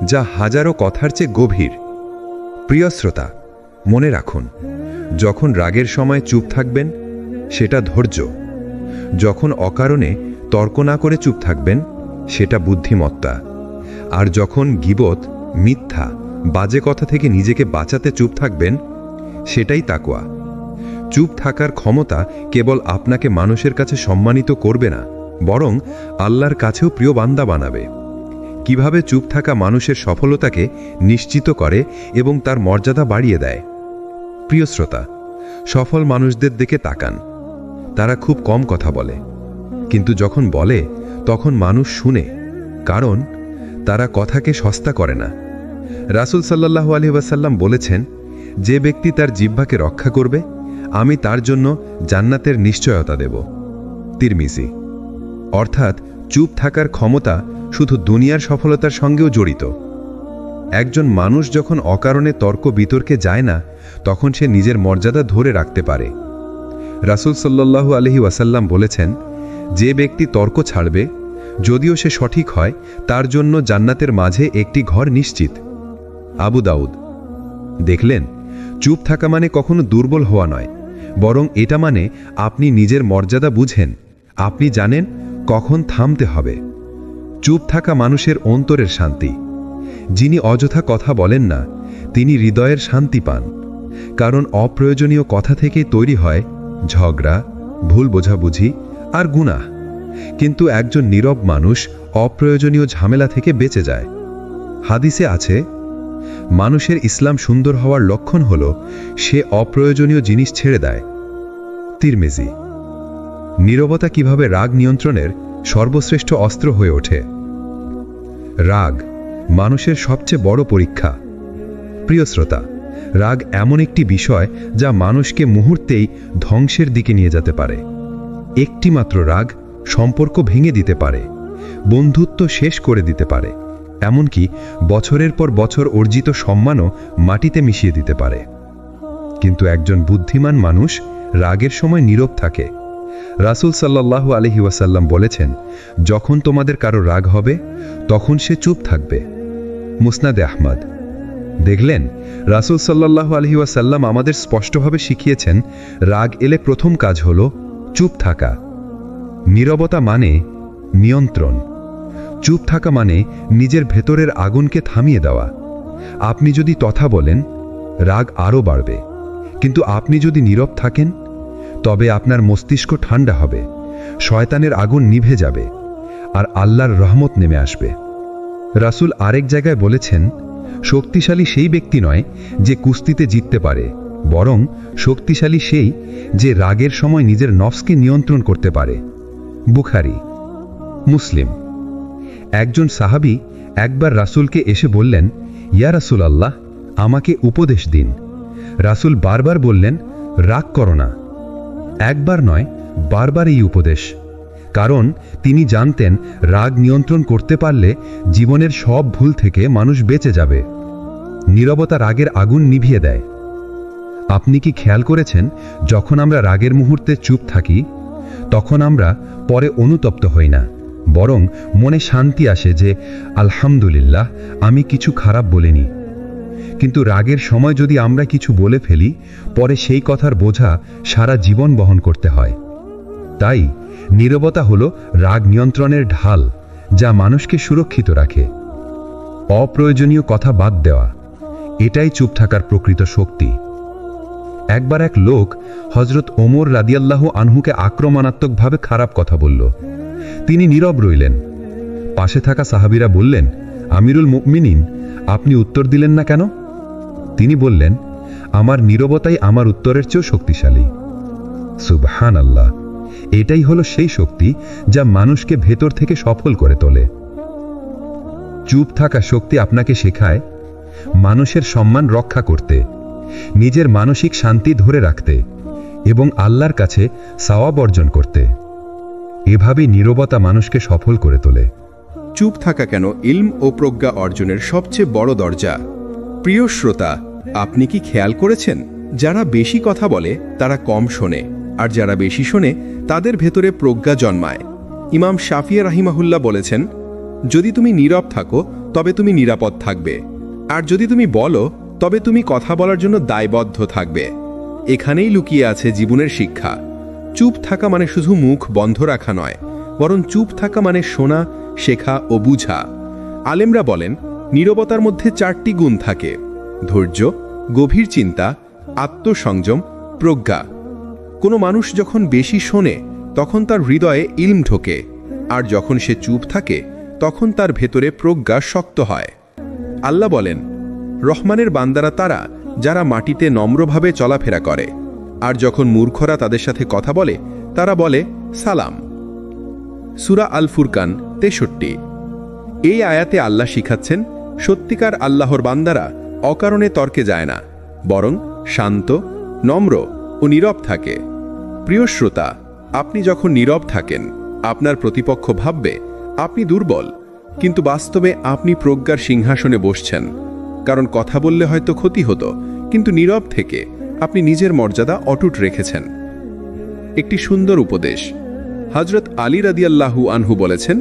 যা হাজারো কথার চেয়ে গভীর। প্রিয় শ্রোতা, মনে রাখুন, যখন রাগের সময় চুপ থাকবেন সেটা ধৈর্য, যখন অকারণে তর্ক না করে চুপ থাকবেন সেটা বুদ্ধিমত্তা, আর যখন গীবত, মিথ্যা, বাজে কথা থেকে নিজেকে বাঁচাতে চুপ থাকবেন সেটাই তাকওয়া। চুপ থাকার ক্ষমতা কেবল আপনাকে মানুষের কাছে সম্মানিত করবে না, বরং আল্লাহর কাছেও প্রিয় বান্দা বানাবে। কিভাবে চুপ থাকা মানুষের সফলতাকে নিশ্চিত করে এবং তার মর্যাদা বাড়িয়ে দেয়। প্রিয় শ্রোতা, সফল মানুষদের দিকে তাকান। তারা খুব কম কথা বলে, কিন্তু যখন বলে তখন মানুষ শুনে, কারণ তারা কথাকে সস্তা করে না। রাসূল সাল্লাল্লাহু আলাইহি ওয়াসাল্লাম বলেছেন, যে ব্যক্তি তার জিহ্বাকে রক্ষা করবে আমি তার জন্য জান্নাতের নিশ্চয়তা দেব। তিরমিজি। অর্থাৎ চুপ থাকার ক্ষমতা শুধু দুনিয়ার সফলতার সঙ্গেও জড়িত। একজন মানুষ যখন অকারণে তর্ক বিতর্কে যায় না, তখন সে নিজের মর্যাদা ধরে রাখতে পারে। রাসূল সাল্লাল্লাহু আলাইহি ওয়াসাল্লাম বলেছেন, যে ব্যক্তি তর্ক ছাড়বে, যদিও সে সঠিক হয়, তার জন্য জান্নাতের মাঝে একটি ঘর নিশ্চিত। আবু দাউদ। দেখলেন, চুপ থাকা মানে কখনো দুর্বল হওয়া নয়, বরং এটা মানে আপনি নিজের মর্যাদা বুঝেন, আপনি জানেন কখন থামতে হবে। চুপ থাকা মানুষের অন্তরের শান্তি। যিনি অযথা কথা বলেন না তিনি হৃদয়ের শান্তি পান, কারণ অপ্রয়োজনীয় কথা থেকেই তৈরি হয় ঝগড়া, ভুল বোঝাবুঝি আর গুনাহ। কিন্তু একজন নীরব মানুষ অপ্রয়োজনীয় ঝামেলা থেকে বেঁচে যায়। হাদিসে আছে, মানুষের ইসলাম সুন্দর হওয়ার লক্ষণ হল সে অপ্রয়োজনীয় জিনিস ছেড়ে দেয়। তিরমিজি। নীরবতা কিভাবে রাগ নিয়ন্ত্রণের সর্বশ্রেষ্ঠ অস্ত্র হয়ে ওঠে। রাগ মানুষের সবচেয়ে বড় পরীক্ষা। প্রিয় শ্রোতা, রাগ এমন একটি বিষয় যা মানুষকে মুহূর্তেই ধ্বংসের দিকে নিয়ে যেতে পারে। একটি মাত্র রাগ সম্পর্ক ভেঙে দিতে পারে, বন্ধুত্ব শেষ করে দিতে পারে, এমনকি বছরের পর বছর অর্জিত সম্মানও মাটিতে মিশিয়ে দিতে পারে। কিন্তু একজন বুদ্ধিমান মানুষ রাগের সময় নীরব থাকে। রাসূল সাল্লাল্লাহু আলাইহি ওয়াসাল্লাম বলেছেন, যখন তোমাদের কারো রাগ হবে তখন সে চুপ থাকবে। মুসনাদে আহমদ। দেখলেন, রাসূল সাল্লাল্লাহু আলাইহি ওয়াসাল্লাম আমাদের স্পষ্টভাবে শিখিয়েছেন, রাগ এলে প্রথম কাজ হল চুপ থাকা। নীরবতা মানে নিয়ন্ত্রণ। চুপ থাকা মানে নিজের ভেতরের আগুনকে থামিয়ে দেওয়া। আপনি যদি কথা বলেন, রাগ আরও বাড়বে, কিন্তু আপনি যদি নীরব থাকেন তবে আপনার মস্তিষ্ক ঠান্ডা হবে, শয়তানের আগুন নিভে যাবে আর আল্লাহর রহমত নেমে আসবে। রাসূল আরেক জায়গায় বলেছেন, শক্তিশালী সেই ব্যক্তি নয় যে কুস্তিতে জিততে পারে, বরং শক্তিশালী সেই যে রাগের সময় নিজের নফসকে নিয়ন্ত্রণ করতে পারে। বুখারী। মুসলিম। একজন সাহাবী একবার রাসূলকে এসে বললেন, ইয়া রাসূলাল্লাহ, আমাকে উপদেশ দিন। রাসূল বারবার বললেন, রাগ করো না। একবার নয়, বারবার এই উপদেশ, কারণ তিনি জানতেন রাগ নিয়ন্ত্রণ করতে পারলে জীবনের সব ভুল থেকে মানুষ বেঁচে যাবে। নীরবতা রাগের আগুন নিভিয়ে দেয়। আপনি কি খেয়াল করেছেন, যখন আমরা রাগের মুহূর্তে চুপ থাকি তখন আমরা পরে অনুতপ্ত হই না, বরং মনে শান্তি আসে যে আলহামদুলিল্লাহ, আমি কিছু খারাপ বলিনি। কিন্তু রাগের সময় যদি আমরা কিছু বলে ফেলি, পরে সেই কথার বোঝা সারা জীবন বহন করতে হয়। তাই নীরবতা হলো রাগ নিয়ন্ত্রণের ঢাল, যা মানুষকে সুরক্ষিত রাখে। অপ্রয়োজনীয় কথা বাদ দেওয়া, এটাই চুপ থাকার প্রকৃত শক্তি। একবার এক লোক হযরত ওমর রাদিয়াল্লাহু আনহুকে আক্রমণাত্মকভাবে খারাপ কথা বলল। তিনি নীরব রইলেন। পাশে থাকা সাহাবীরা বললেন, আমিরুল মুমিনিন, আপনি উত্তর দিলেন না কেন? তিনি বললেন, আমার নীরবতাই আমার উত্তরের চেয়েও শক্তিশালী। সুবহানাল্লাহ! এটাই হলো সেই শক্তি যা মানুষকে ভেতর থেকে সফল করে তোলে। চুপ থাকা শক্তি আপনাকে শেখায় মানুষের সম্মান রক্ষা করতে, নিজের মানসিক শান্তি ধরে রাখতে এবং আল্লাহর কাছে সওয়াব অর্জন করতে। এভাবেই নীরবতা মানুষকে সফল করে তোলে। চুপ থাকা কেন ইলম ও প্রজ্ঞা অর্জনের সবচেয়ে বড় দরজা? প্রিয় শ্রোতা, আপনি কি খেয়াল করেছেন, যারা বেশি কথা বলে তারা কম শোনে, আর যারা বেশি শোনে তাদের ভেতরে প্রজ্ঞা জন্মায়। ইমাম শাফিঈ রাহিমাহুল্লাহ বলেছেন, যদি তুমি নীরব থাকো তবে তুমি নিরাপদ থাকবে, আর যদি তুমি বলো তবে তুমি কথা বলার জন্য দায়বদ্ধ থাকবে। এখানেই লুকিয়ে আছে জীবনের শিক্ষা। চুপ থাকা মানে শুধু মুখ বন্ধ রাখা নয়, বরং চুপ থাকা মানে শোনা, শেখা ও বুঝা। আলেমরা বলেন, নীরবতার মধ্যে 4টি গুণ থাকে: ধৈর্য, গভীর চিন্তা, আত্মসংযম, প্রজ্ঞা। কোনো মানুষ যখন বেশি শোনে তখন তার হৃদয়ে ইলম ঢোকে, আর যখন সে চুপ থাকে তখন তার ভেতরে প্রজ্ঞা শক্ত হয়। আল্লাহ বলেন, রহমানের বান্দারা তারা যারা মাটিতে নম্রভাবে চলাফেরা করে, আর যখন মূর্খরা তাদের সাথে কথা বলে তারা বলে সালাম। সূরা আল ফুরকান 63। এই আয়াতে আল্লাহ শিখাচ্ছেন, সত্যিকার আল্লাহর বান্দারা অকারণে তর্কে যায় না, বরং শান্ত, নম্র ও নীরব থাকে। প্রিয় শ্রোতা, আপনি যখন নীরব থাকেন আপনার প্রতিপক্ষ ভাববে আপনি দুর্বল, কিন্তু বাস্তবে আপনি প্রজ্ঞার সিংহাসনে বসছেন। কারণ কথা বললে হয়তো ক্ষতি হতো, কিন্তু নীরব থেকে আপনি নিজের মর্যাদা অটুট রেখেছেন। একটি সুন্দর উপদেশ। হযরত আলী রাদিয়াল্লাহু আনহু বলেছেন,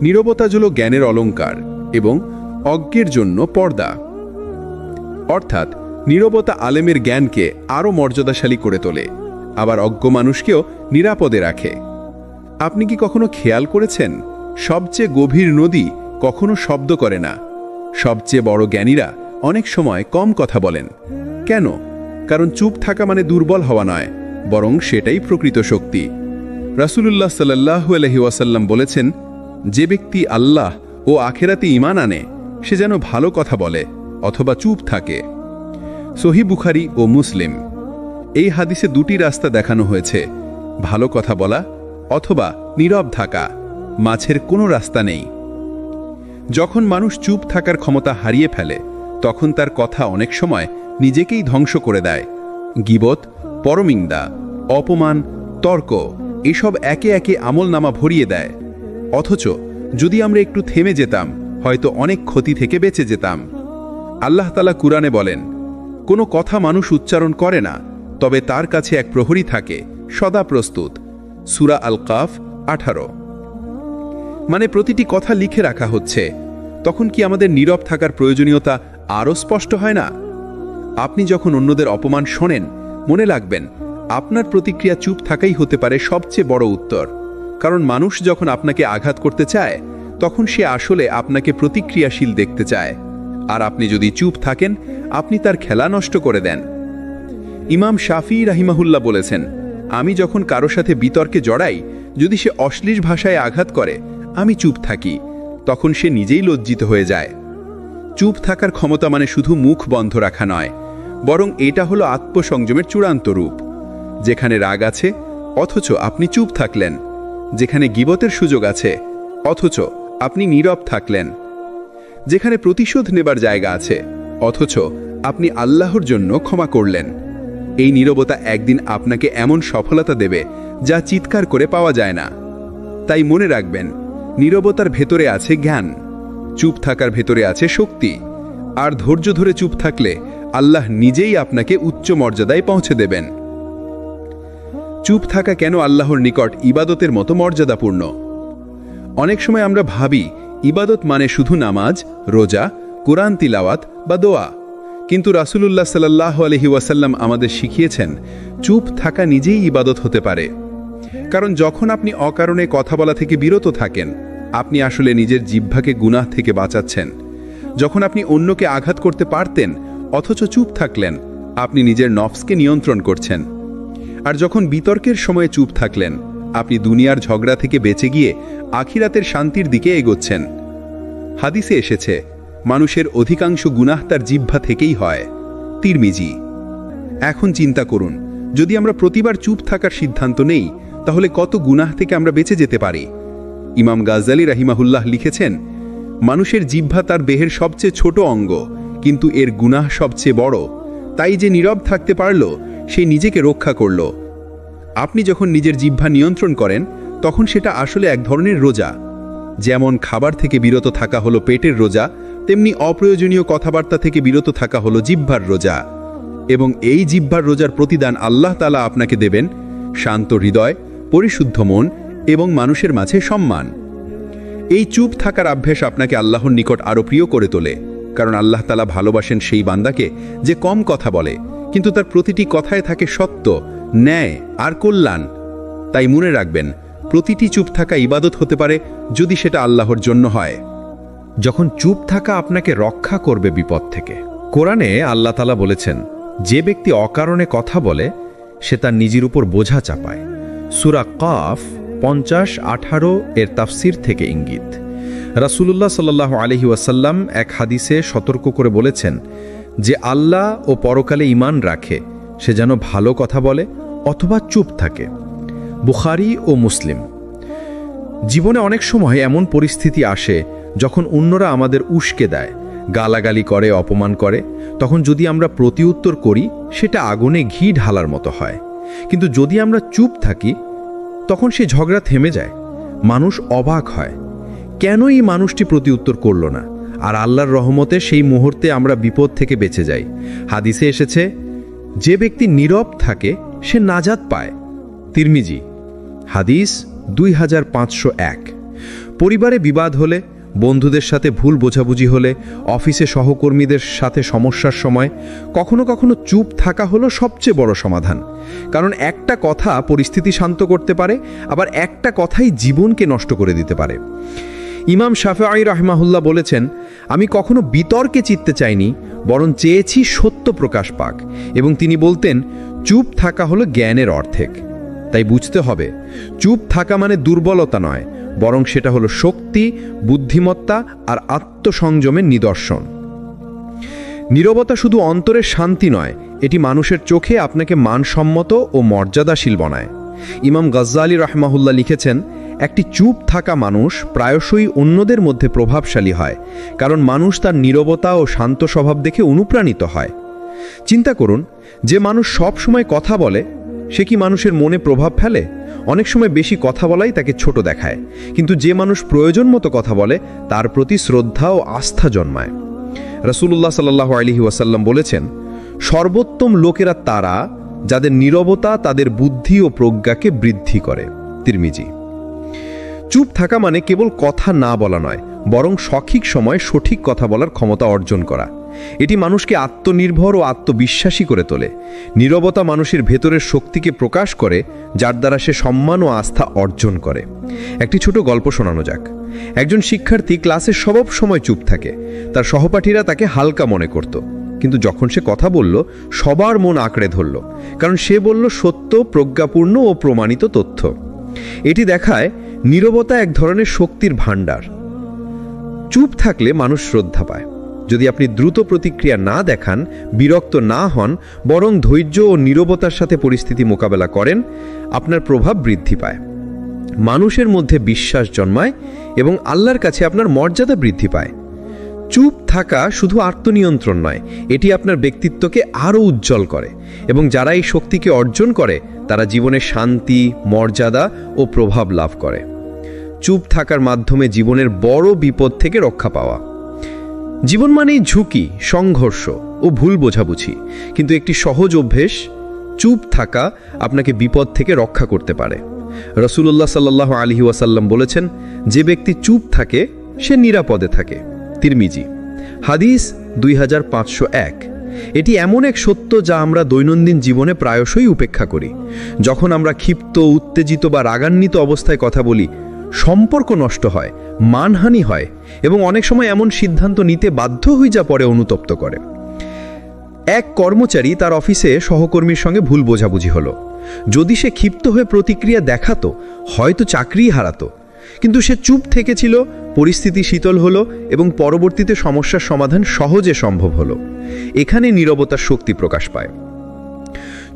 নীরবতা হলো জ্ঞানের অলংকার এবং অজ্ঞের জন্য পর্দা। অর্থাৎ নীরবতা আলেমের জ্ঞানকে আরও মর্যাদাশালী করে তোলে, আবার অজ্ঞ মানুষকেও নিরাপদে রাখে। আপনি কি কখনো খেয়াল করেছেন, সবচেয়ে গভীর নদী কখনো শব্দ করে না? সবচেয়ে বড় জ্ঞানীরা অনেক সময় কম কথা বলেন। কেন? কারণ চুপ থাকা মানে দুর্বল হওয়া নয়, বরং সেটাই প্রকৃত শক্তি। রাসূলুল্লাহ সাল্লাল্লাহু আলাইহি ওয়াসাল্লাম বলেছেন, যে ব্যক্তি আল্লাহ ও আখিরাতে ঈমান আনে সে যেন ভালো কথা বলে অথবা চুপ থাকে। সহিহ বুখারী ও মুসলিম। এই হাদিসে 2টি রাস্তা দেখানো হয়েছে, ভালো কথা বলা অথবা নীরব থাকা। মাঝের কোনো রাস্তা নেই। যখন মানুষ চুপ থাকার ক্ষমতা হারিয়ে ফেলে তখন তার কথা অনেক সময় নিজেকেই ধ্বংস করে দেয়। গীবত, পরনিন্দা, অপমান, তর্ক এসব একে একে আমলনামা ভরিয়ে দেয়। অথচ যদি আমরা একটু থেমে যেতাম হয়তো অনেক ক্ষতি থেকে বেঁচে যেতাম। আল্লাহ তাআলা কুরআনে বলেন, কোনো কথা মানুষ উচ্চারণ করে না, তবে তার কাছে এক প্রহরী থাকে সদা প্রস্তুত। সূরা আল কাফ 18। মানে প্রতিটি কথা লিখে রাখা হচ্ছে। তখন কি আমাদের নীরব থাকার প্রয়োজনীয়তা আরও স্পষ্ট হয় না? আপনি যখন অন্যদের অপমান শোনেন মনে রাখবেন, আপনার প্রতিক্রিয়া চুপ থাকাই হতে পারে সবচেয়ে বড় উত্তর। কারণ মানুষ যখন আপনাকে আঘাত করতে চায় তখন সে আসলে আপনাকে প্রতিক্রিয়াশীল দেখতে চায়, আর আপনি যদি চুপ থাকেন আপনি তার খেলা নষ্ট করে দেন। ইমাম শাফিঈ রাহিমাহুল্লাহ বলেছেন, আমি যখন কারো সাথে বিতর্কে জড়াই, যদি সে অশ্লীল ভাষায় আঘাত করে আমি চুপ থাকি, তখন সে নিজেই লজ্জিত হয়ে যায়। চুপ থাকার ক্ষমতা মানে শুধু মুখ বন্ধ রাখা নয়, বরং এটা হলো আত্মসংযমের চূড়ান্ত রূপ। যেখানে রাগ আছে অথচ আপনি চুপ থাকলেন, যেখানে গীবতের সুযোগ আছে অথচ আপনি নীরব থাকলেন, যেখানে প্রতিশোধ নেবার জায়গা আছে অথচ আপনি আল্লাহর জন্য ক্ষমা করলেন। এই নীরবতা একদিন আপনাকে এমন সফলতা দেবে যা চিৎকার করে পাওয়া যায় না। তাই মনে রাখবেন, নীরবতার ভেতরে আছে জ্ঞান, চুপ থাকার ভেতরে আছে শক্তি, আর ধৈর্য ধরে চুপ থাকলে আল্লাহ নিজেই আপনাকে উচ্চ মর্যাদায় পৌঁছে দেবেন। চুপ থাকা কেন আল্লাহর নিকট ইবাদতের মতো মর্যাদাপূর্ণ? অনেক সময় আমরা ভাবি ইবাদত মানে শুধু নামাজ, রোজা, কুরআন তিলাওয়াত বা দোয়া, কিন্তু রাসূলুল্লাহ সাল্লাল্লাহু আলাইহি ওয়াসাল্লাম আমাদের শিখিয়েছেন চুপ থাকা নিজেই ইবাদত হতে পারে। কারণ যখন আপনি অকারণে কথা বলা থেকে বিরত থাকেন, আপনি আসলে নিজের জিহ্বাকে গুনাহ থেকে বাঁচাচ্ছেন। যখন আপনি অন্যকে আঘাত করতে পারতেন অথচ চুপ থাকলেন, আপনি নিজের নফসকে নিয়ন্ত্রণ করছেন। আর যখন বিতর্কের সময়ে চুপ থাকলেন, আপনি দুনিয়ার ঝগড়া থেকে বেঁচে গিয়ে আখিরাতের শান্তির দিকে এগোচ্ছেন। হাদিসে এসেছে, মানুষের অধিকাংশ গুনাহ তার জিহ্বা থেকেই হয়। তিরমিজি। এখন চিন্তা করুন, যদি আমরা প্রতিবার চুপ থাকার সিদ্ধান্ত নেই, তাহলে কত গুনাহ থেকে আমরা বেঁচে যেতে পারি। ইমাম গাজ্জালী রাহিমাহুল্লাহ লিখেছেন, মানুষের জিহ্বা তার দেহের সবচেয়ে ছোট অঙ্গ, কিন্তু এর গুনাহ সবচেয়ে বড়। তাই যে নীরব থাকতে পারল, সে নিজেকে রক্ষা করল। আপনি যখন নিজের জিহ্বা নিয়ন্ত্রণ করেন, তখন সেটা আসলে এক ধরনের রোজা। যেমন খাবার থেকে বিরত থাকা হলো পেটের রোজা, তেমনি অপ্রয়োজনীয় কথাবার্তা থেকে বিরত থাকা হলো জিহ্বার রোজা। এবং এই জিহ্বার রোজার প্রতিদান আল্লাহ তাআলা আপনাকে দেবেন শান্ত হৃদয়, পরিশুদ্ধ মন এবং মানুষের মাঝে সম্মান। এই চুপ থাকার অভ্যাস আপনাকে আল্লাহর নিকট আরও প্রিয় করে তোলে, কারণ আল্লাহ তাআলা ভালোবাসেন সেই বান্দাকে যে কম কথা বলে, কিন্তু তার প্রতিটি কথায় থাকে সত্য, ন্যায় আর কল্যাণ। তাই মনে রাখবেন, প্রতিটি চুপ থাকা ইবাদত হতে পারে যদি সেটা আল্লাহর জন্য হয়। যখন চুপ থাকা আপনাকে রক্ষা করবে বিপদ থেকে। কোরআনে আল্লাহ তাআলা বলেছেন, যে ব্যক্তি অকারণে কথা বলে সে তার নিজের উপর বোঝা চাপায়। সূরা কাফ 50-18 এর তাফসির থেকে ইঙ্গিত। রাসূলুল্লাহ সাল্লাল্লাহু আলাইহি ওয়াসাল্লাম এক হাদিসে সতর্ক করে বলেছেন, যে আল্লাহ ও পরকালে ঈমান রাখে সে যেন ভালো কথা বলে অথবা চুপ থাকে। বুখারী ও মুসলিম। জীবনে অনেক সময় এমন পরিস্থিতি আসে যখন অন্যরা আমাদের উস্কে দেয়, গালাগালি করে, অপমান করে। তখন যদি আমরা প্রতিউত্তর করি, সেটা আগুনে ঘি ঢালার মতো হয়। কিন্তু যদি আমরা চুপ থাকি, তখন সে ঝগড়া থেমে যায়। মানুষ অবাক হয়, কেন এই মানুষটি প্রতিউত্তর করল না? আর আল্লাহর রহমতে সেই মুহূর্তে আমরা বিপদ থেকে বেঁচে যাই। হাদিসে এসেছে, যে ব্যক্তি নীরব থাকে সে নাজাত পায়। তিরমিজি। হাদিস 2501। পরিবারে বিবাদ হলে, বন্ধুদের সাথে ভুল বোঝাবুঝি হলে, অফিসে সহকর্মীদের সাথে সমস্যার সময় কখনো কখনো চুপ থাকা হলো সবচেয়ে বড় সমাধান। কারণ একটা কথা পরিস্থিতি শান্ত করতে পারে, আবার একটা কথাই জীবনকে নষ্ট করে দিতে পারে। ইমাম শাফিঈ রাহিমাহুল্লাহ বলেছেন, আমি কখনো বিতর্কে জিততে চাইনি, বরং চেয়েছি সত্য প্রকাশ পাক। এবং তিনি বলতেন, চুপ থাকা হলো জ্ঞানের অর্ধেক। তাই বুঝতে হবে, চুপ থাকা মানে দুর্বলতা নয়, বরং সেটা হলো শক্তি, বুদ্ধিমত্তা আর আত্মসংযমের নিদর্শন। নীরবতা শুধু অন্তরের শান্তি নয়, এটি মানুষের চোখে আপনাকে মানসম্মত ও মর্যাদাশীল বানায়। ইমাম গাজ্জালী রাহমাহুল্লাহ লিখেছেন, একটি চুপ থাকা মানুষ প্রায়শই অন্যদের মধ্যে প্রভাবশালী হয়, কারণ মানুষ তার নীরবতা ও শান্ত স্বভাব দেখে অনুপ্রাণিত হয়। চিন্তা করুন, যে মানুষ সব সময় কথা বলে সে কি মানুষের মনে প্রভাব ফেলে? অনেক সময় বেশি কথা বলাই তাকে ছোট দেখায়, কিন্তু যে মানুষ প্রয়োজন মতো কথা বলে তার প্রতি শ্রদ্ধা ও আস্থা জন্মায়। রাসূলুল্লাহ সাল্লাল্লাহু আলাইহি ওয়াসাল্লাম বলেছেন, সর্বোত্তম লোকেরা তারা যাদের নীরবতা তাদের বুদ্ধি ও প্রজ্ঞাকে বৃদ্ধি করে। তিরমিজি। চুপ থাকা মানে কেবল কথা না বলা নয়, বরং সঠিক সময় সঠিক কথা বলার ক্ষমতা অর্জন করা। এটি মানুষকে আত্মনির্ভর ও আত্মবিশ্বাসী করে তোলে। নীরবতা মানুষের ভেতরের শক্তিকে প্রকাশ করে, যার দ্বারা সে সম্মান ও আস্থা অর্জন করে। একটি ছোট গল্প শোনানো যাক। একজন শিক্ষার্থী ক্লাসে সব সময় চুপ থাকে। তার সহপাঠীরা তাকে হালকা মনে করত, কিন্তু যখন সে কথা বলল, সবার মন আঁকড়ে ধরল, কারণ সে বলল সত্য, প্রজ্ঞাপূর্ণ ও প্রমাণিত তথ্য। এটি দেখায় নীরবতা এক ধরনের শক্তির ভাণ্ডার। চুপ থাকলে মানুষ শ্রদ্ধা পায়। যদি আপনি দ্রুত প্রতিক্রিয়া না দেখান, বিরক্ত না হন, বরং ধৈর্য ও নীরবতার সাথে পরিস্থিতি মোকাবেলা করেন, আপনার প্রভাব বৃদ্ধি পায়, মানুষের মধ্যে বিশ্বাস জন্মায় এবং আল্লাহর কাছে আপনার মর্যাদা বৃদ্ধি পায়। চুপ থাকা শুধু আত্মনিয়ন্ত্রণ নয়, এটি আপনার ব্যক্তিত্বকে আরও উজ্জ্বল করে এবং যারা এই শক্তিকে অর্জন করে তারা জীবনে শান্তি, মর্যাদা ও প্রভাব লাভ করে। চুপ থাকার মাধ্যমে জীবনের বড় বিপদ থেকে রক্ষা পাওয়া। জীবন মানেই ঝুঁকি, সংঘর্ষ ও ভুল বোঝাবুঝি, কিন্তু একটি সহজ অভ্যেস, চুপ থাকা, আপনাকে বিপদ থেকে রক্ষা করতে পারে। রাসূলুল্লাহ সাল্লাল্লাহু আলাইহি ওয়াসাল্লাম বলেছেন, যে ব্যক্তি চুপ থাকে সে নিরাপদে থাকে। তিরমিজি, হাদিস 2501। এটি এমন এক সত্য যা আমরা দৈনন্দিন জীবনে প্রায়শই উপেক্ষা করি। যখন আমরা ক্ষিপ্ত, উত্তেজিত বা রাগান্বিত অবস্থায় কথা বলি, সম্পর্ক নষ্ট হয়, মানহানি হয় এবং অনেক সময় এমন সিদ্ধান্ত নিতে বাধ্য হই যা পরে অনুতপ্ত করে। এক কর্মচারী তার অফিসে সহকর্মীর সঙ্গে ভুল বোঝাবুঝি হলো। যদি সে ক্ষিপ্ত হয়ে প্রতিক্রিয়া দেখাতো, হয়তো চাকরিই হারাতো, কিন্তু সে চুপ থেকেছিল, পরিস্থিতি শীতল হলো এবং পরবর্তীতে সমস্যার সমাধান সহজে সম্ভব হলো। এখানে নীরবতার শক্তি প্রকাশ পায়।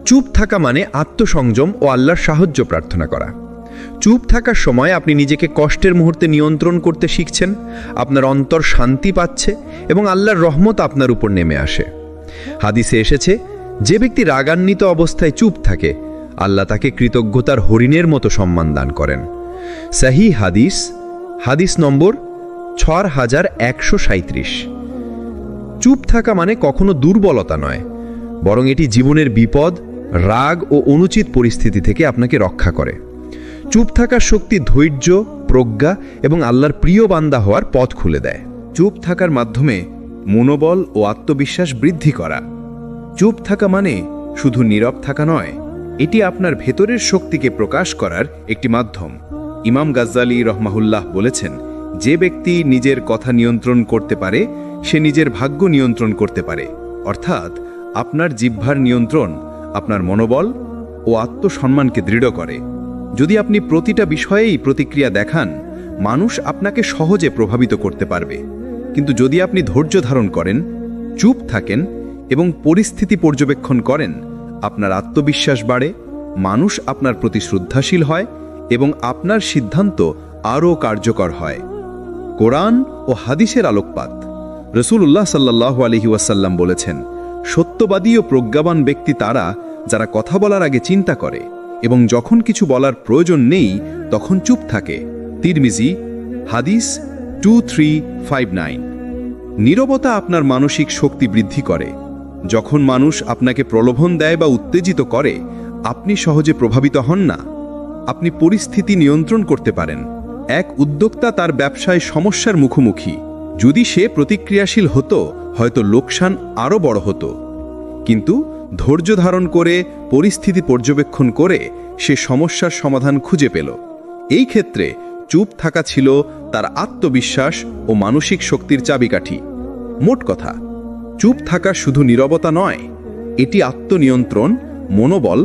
চুপ থাকা মানে আত্মসংযম ও আল্লাহর সাহায্য প্রার্থনা করা। চুপ থাকার সময় আপনি নিজেকে কষ্টের মুহূর্তে নিয়ন্ত্রণ করতে শিখছেন, আপনার অন্তর শান্তি পাচ্ছে এবং আল্লাহর রহমত আপনার উপর নেমে আসে। হাদিসে এসেছে, যে ব্যক্তি রাগান্বিত অবস্থায় চুপ থাকে, আল্লাহ তাকে কৃতজ্ঞতার হরিণের মতো সম্মান দান করেন। সহিহ হাদিস, হাদিস নম্বর 6137। চুপ থাকা মানে কখনো দুর্বলতা নয়, বরং এটি জীবনের বিপদ, রাগ ও অনুচিত পরিস্থিতি থেকে আপনাকে রক্ষা করে। চুপ থাকার শক্তি ধৈর্য, প্রজ্ঞা এবং আল্লাহর প্রিয় বান্দা হওয়ার পথ খুলে দেয়। চুপ থাকার মাধ্যমে মনোবল ও আত্মবিশ্বাস বৃদ্ধি করা। চুপ থাকা মানে শুধু নীরব থাকা নয়, এটি আপনার ভেতরের শক্তিকে প্রকাশ করার একটি মাধ্যম। ইমাম গাজ্জালী রহমাহুল্লাহ বলেছেন, যে ব্যক্তি নিজের কথা নিয়ন্ত্রণ করতে পারে সে নিজের ভাগ্য নিয়ন্ত্রণ করতে পারে। অর্থাৎ আপনার জিহ্বার নিয়ন্ত্রণ আপনার মনোবল ও আত্মসম্মানকে দৃঢ় করে। যদি আপনি প্রতিটা বিষয়েই প্রতিক্রিয়া দেখান, মানুষ আপনাকে সহজে প্রভাবিত করতে পারবে। কিন্তু যদি আপনি ধৈর্য ধারণ করেন, চুপ থাকেন এবং পরিস্থিতি পর্যবেক্ষণ করেন, আপনার আত্মবিশ্বাস বাড়ে, মানুষ আপনার প্রতি শ্রদ্ধাশীল হয় এবং আপনার সিদ্ধান্ত আরও কার্যকর হয়। কোরআন ও হাদিসের আলোকপাত। রাসূলুল্লাহ সাল্লাল্লাহু আলাইহি ওয়াসাল্লাম বলেছেন, সত্যবাদী ও প্রজ্ঞাবান ব্যক্তি তারা যারা কথা বলার আগে চিন্তা করে এবং যখন কিছু বলার প্রয়োজন নেই তখন চুপ থাকে। তিরমিজি, হাদিস 2359। নীরবতা আপনার মানসিক শক্তি বৃদ্ধি করে। যখন মানুষ আপনাকে প্রলোভন দেয় বা উত্তেজিত করে, আপনি সহজে প্রভাবিত হন না। আপনি পরিস্থিতি নিয়ন্ত্রণ করতে পারেন। এক উদ্যোক্তা তার ব্যবসায় সমস্যার মুখোমুখি। যদি সে প্রতিক্রিয়াশীল হতো, হয়তো লোকসান আরও বড় হতো। কিন্তু ধৈর্য ধারণ করে, পরিস্থিতি পর্যবেক্ষণ করে সে সমস্যার সমাধান খুঁজে পেল। এই ক্ষেত্রে চুপ থাকা ছিল তার আত্মবিশ্বাস ও মানসিক শক্তির চাবিকাঠি। মোট কথা, চুপ থাকা শুধু নীরবতা নয়, এটি আত্মনিয়ন্ত্রণ, মনোবল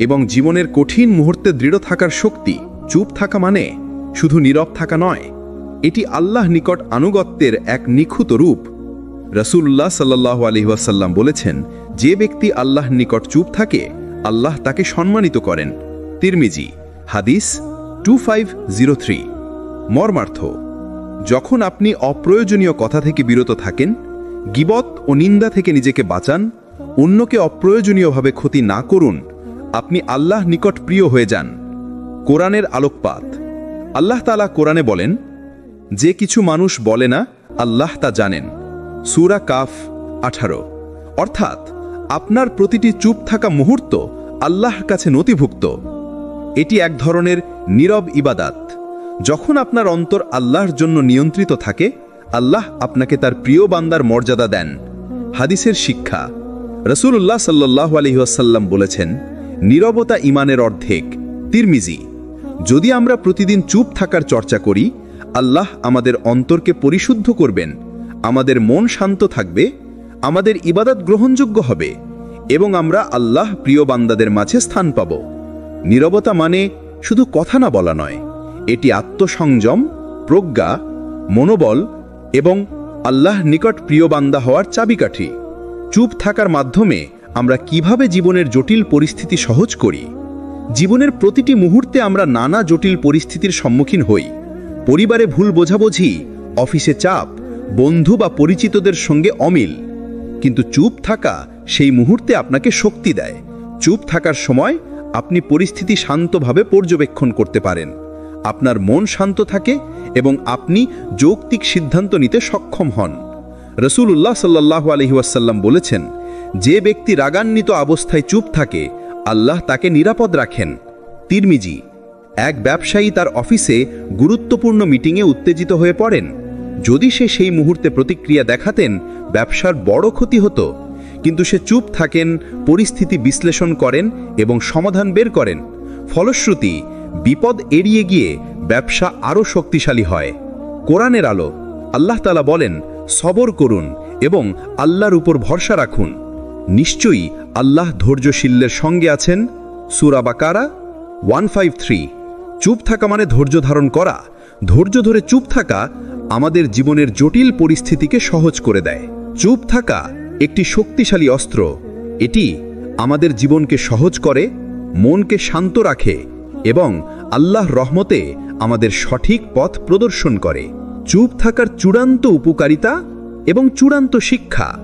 এবং জীবনের কঠিন মুহূর্তে দৃঢ় থাকার শক্তি। চুপ থাকা মানে শুধু নীরব থাকা নয়, এটি আল্লাহ নিকট আনুগত্যের এক নিখুঁত রূপ। রাসূলুল্লাহ সাল্লাল্লাহু আলাইহি ওয়াসাল্লাম বলেছেন, যে ব্যক্তি আল্লাহর নিকট চুপ থাকে, আল্লাহ তাকে সম্মানিত করেন। তিরমিজি, হাদিস 2503। মর্মার্থ, যখন আপনি অপ্রয়োজনীয় কথা থেকে বিরত থাকেন, গীবত ও নিন্দা থেকে নিজেকে বাঁচান, অন্যকে অপ্রয়োজনীয়ভাবে ক্ষতি না করুন, আপনি আল্লাহ নিকট প্রিয় হয়ে যান। কোরআনের আলোকপাত। আল্লাহ তাআলা কোরআনে বলেন, যে কিছু মানুষ বলে না, আল্লাহ তা জানেন। সূরা কাফ 18। অর্থাৎ আপনার প্রতিটি চুপ থাকা মুহূর্ত আল্লাহর কাছে নথিভুক্ত। এটি এক ধরনের নীরব ইবাদাত। যখন আপনার অন্তর আল্লাহর জন্য নিয়ন্ত্রিত থাকে, আল্লাহ আপনাকে তার প্রিয় বান্দার মর্যাদা দেন। হাদিসের শিক্ষা। রাসূলুল্লাহ সাল্লাল্লাহু আলাইহি ওয়াসাল্লাম বলেছেন, নীরবতা ঈমানের অর্ধেক। তিরমিজি, যদি আমরা প্রতিদিন চুপ থাকার চর্চা করি, আল্লাহ আমাদের অন্তরকে পরিশুদ্ধ করবেন, আমাদের মন শান্ত থাকবে, আমাদের ইবাদত গ্রহণযোগ্য হবে এবং আমরা আল্লাহ প্রিয় বান্দাদের মাঝে স্থান পাব। নীরবতা মানে শুধু কথা না বলা নয়, এটি আত্মসংযম, প্রজ্ঞা, মনোবল এবং আল্লাহ নিকট প্রিয় বান্দা হওয়ার চাবিকাঠি। চুপ থাকার মাধ্যমে আমরা কিভাবে জীবনের জটিল পরিস্থিতি সহজ করি? জীবনের প্রতিটি মুহূর্তে আমরা নানা জটিল পরিস্থিতির সম্মুখীন হই। পরিবারে ভুল বোঝাবুঝি, অফিসে চাপ, বন্ধু বা পরিচিতদের সঙ্গে অমিল। কিন্তু চুপ থাকা সেই মুহূর্তে আপনাকে শক্তি দেয়। চুপ থাকার সময় আপনি পরিস্থিতি শান্তভাবে পর্যবেক্ষণ করতে পারেন। আপনার মন শান্ত থাকে এবং আপনি যৌক্তিক সিদ্ধান্ত নিতে সক্ষম হন। রাসূলুল্লাহ সাল্লাল্লাহু আলাইহি ওয়াসাল্লাম বলেছেন, যে ব্যক্তি রাগান্বিত অবস্থায় চুপ থাকে আল্লাহ তাকে নিরাপদ রাখেন। তিরমিজি। এক ব্যবসায়ী তার অফিসে গুরুত্বপূর্ণ মিটিংয়ে উত্তেজিত হয়ে পড়েন। যদি সে সেই মুহূর্তে প্রতিক্রিয়া দেখাতেন, ব্যবসার বড় ক্ষতি হতো। কিন্তু সে চুপ থাকেন, পরিস্থিতি বিশ্লেষণ করেন এবং সমাধান বের করেন। ফলশ্রুতি বিপদ এড়িয়ে গিয়ে ব্যবসা আরও শক্তিশালী হয়। কোরআনের আলো। আল্লাহ তাআলা বলেন, সবর করুন এবং আল্লাহর উপর ভরসা রাখুন। নিশ্চয়ই আল্লাহ ধৈর্যশীলদের সঙ্গে আছেন। সূরা বাকারা 153। চুপ থাকা মানে ধৈর্য ধারণ করা। ধৈর্য ধরে চুপ থাকা আমাদের জীবনের জটিল পরিস্থিতিকে সহজ করে দেয়। চুপ থাকা একটি শক্তিশালী অস্ত্র। এটি আমাদের জীবনকে সহজ করে, মনকে শান্ত রাখে এবং আল্লাহর রহমতে আমাদের সঠিক পথ প্রদর্শন করে। চুপ থাকার চূড়ান্ত উপকারিতা এবং চূড়ান্ত শিক্ষা।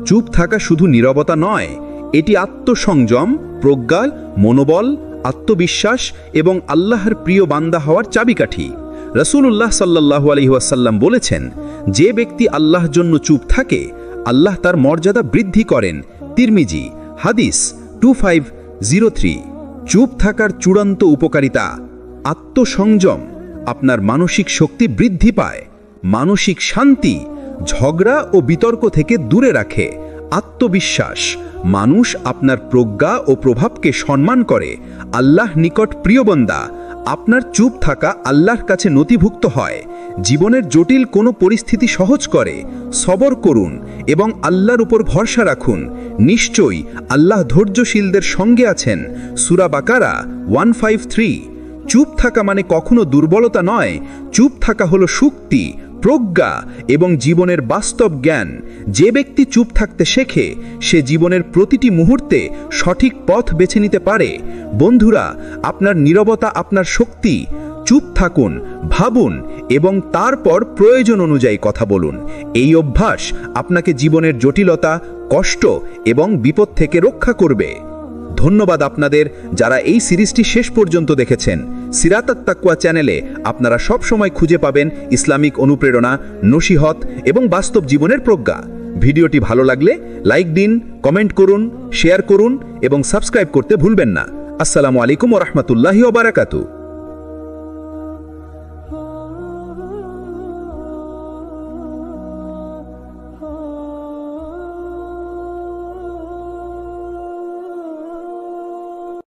চুপ থাকা শুধু নীরবতা নয়, এটি আত্মসংযম, প্রজ্ঞা, মনোবল, আত্মবিশ্বাস এবং আল্লাহর প্রিয় বান্দা হওয়ার চাবিকাঠি। রাসূলুল্লাহ সাল্লাল্লাহু আলাইহি ওয়াসাল্লাম বলেছেন, যে ব্যক্তি আল্লাহর জন্য চুপ থাকে আল্লাহ তার মর্যাদা বৃদ্ধি করেন। তিরমিজি। হাদিস 2503। চুপ থাকার চূড়ান্ত উপকারিতা। আত্মসংযম। আপনার মানসিক শক্তি বৃদ্ধি পায়। মানসিক শান্তি। ঝগড়া ও বিতর্ক থেকে দূরে রাখে। আত্মবিশ্বাস। মানুষ আপনার প্রজ্ঞা ও প্রভাবকে সম্মান করে। আল্লাহ নিকট প্রিয় বান্দা। আপনার চুপ থাকা আল্লাহর কাছে নথিভুক্ত হয়। জীবনের জটিল কোনো পরিস্থিতি সহজ করে। সবর করুন এবং আল্লাহর উপর ভরসা রাখুন। নিশ্চয়ই আল্লাহ ধৈর্যশীলদের সঙ্গে আছেন। সূরা বাকারা 153। চুপ থাকা মানে কখনো দুর্বলতা নয়। চুপ থাকা হলো শক্তি, প্রজ্ঞা এবং জীবনের বাস্তব জ্ঞান। যে ব্যক্তি চুপ থাকতে শেখে সে জীবনের প্রতিটি মুহূর্তে সঠিক পথ বেছে নিতে পারে। বন্ধুরা, আপনার নীরবতা আপনার শক্তি। চুপ থাকুন, ভাবুন এবং তারপর প্রয়োজন অনুযায়ী কথা বলুন। এই অভ্যাস আপনাকে জীবনের জটিলতা, কষ্ট এবং বিপদ থেকে রক্ষা করবে। ধন্যবাদ আপনাদের যারা এই সিরিজটি শেষ পর্যন্ত দেখেছেন। সিরাত আত-তাকওয়া চ্যানেলে আপনারা সব সময় খুঁজে পাবেন ইসলামিক অনুপ্রেরণা, নসিহত এবং বাস্তব জীবনের প্রজ্ঞা। ভিডিওটি ভালো লাগলে লাইক দিন, কমেন্ট করুন, শেয়ার করুন এবং সাবস্ক্রাইব করতে ভুলবেন না। আসসালামু আলাইকুম ওয়া রাহমাতুল্লাহি ওয়া বারাকাতুহু।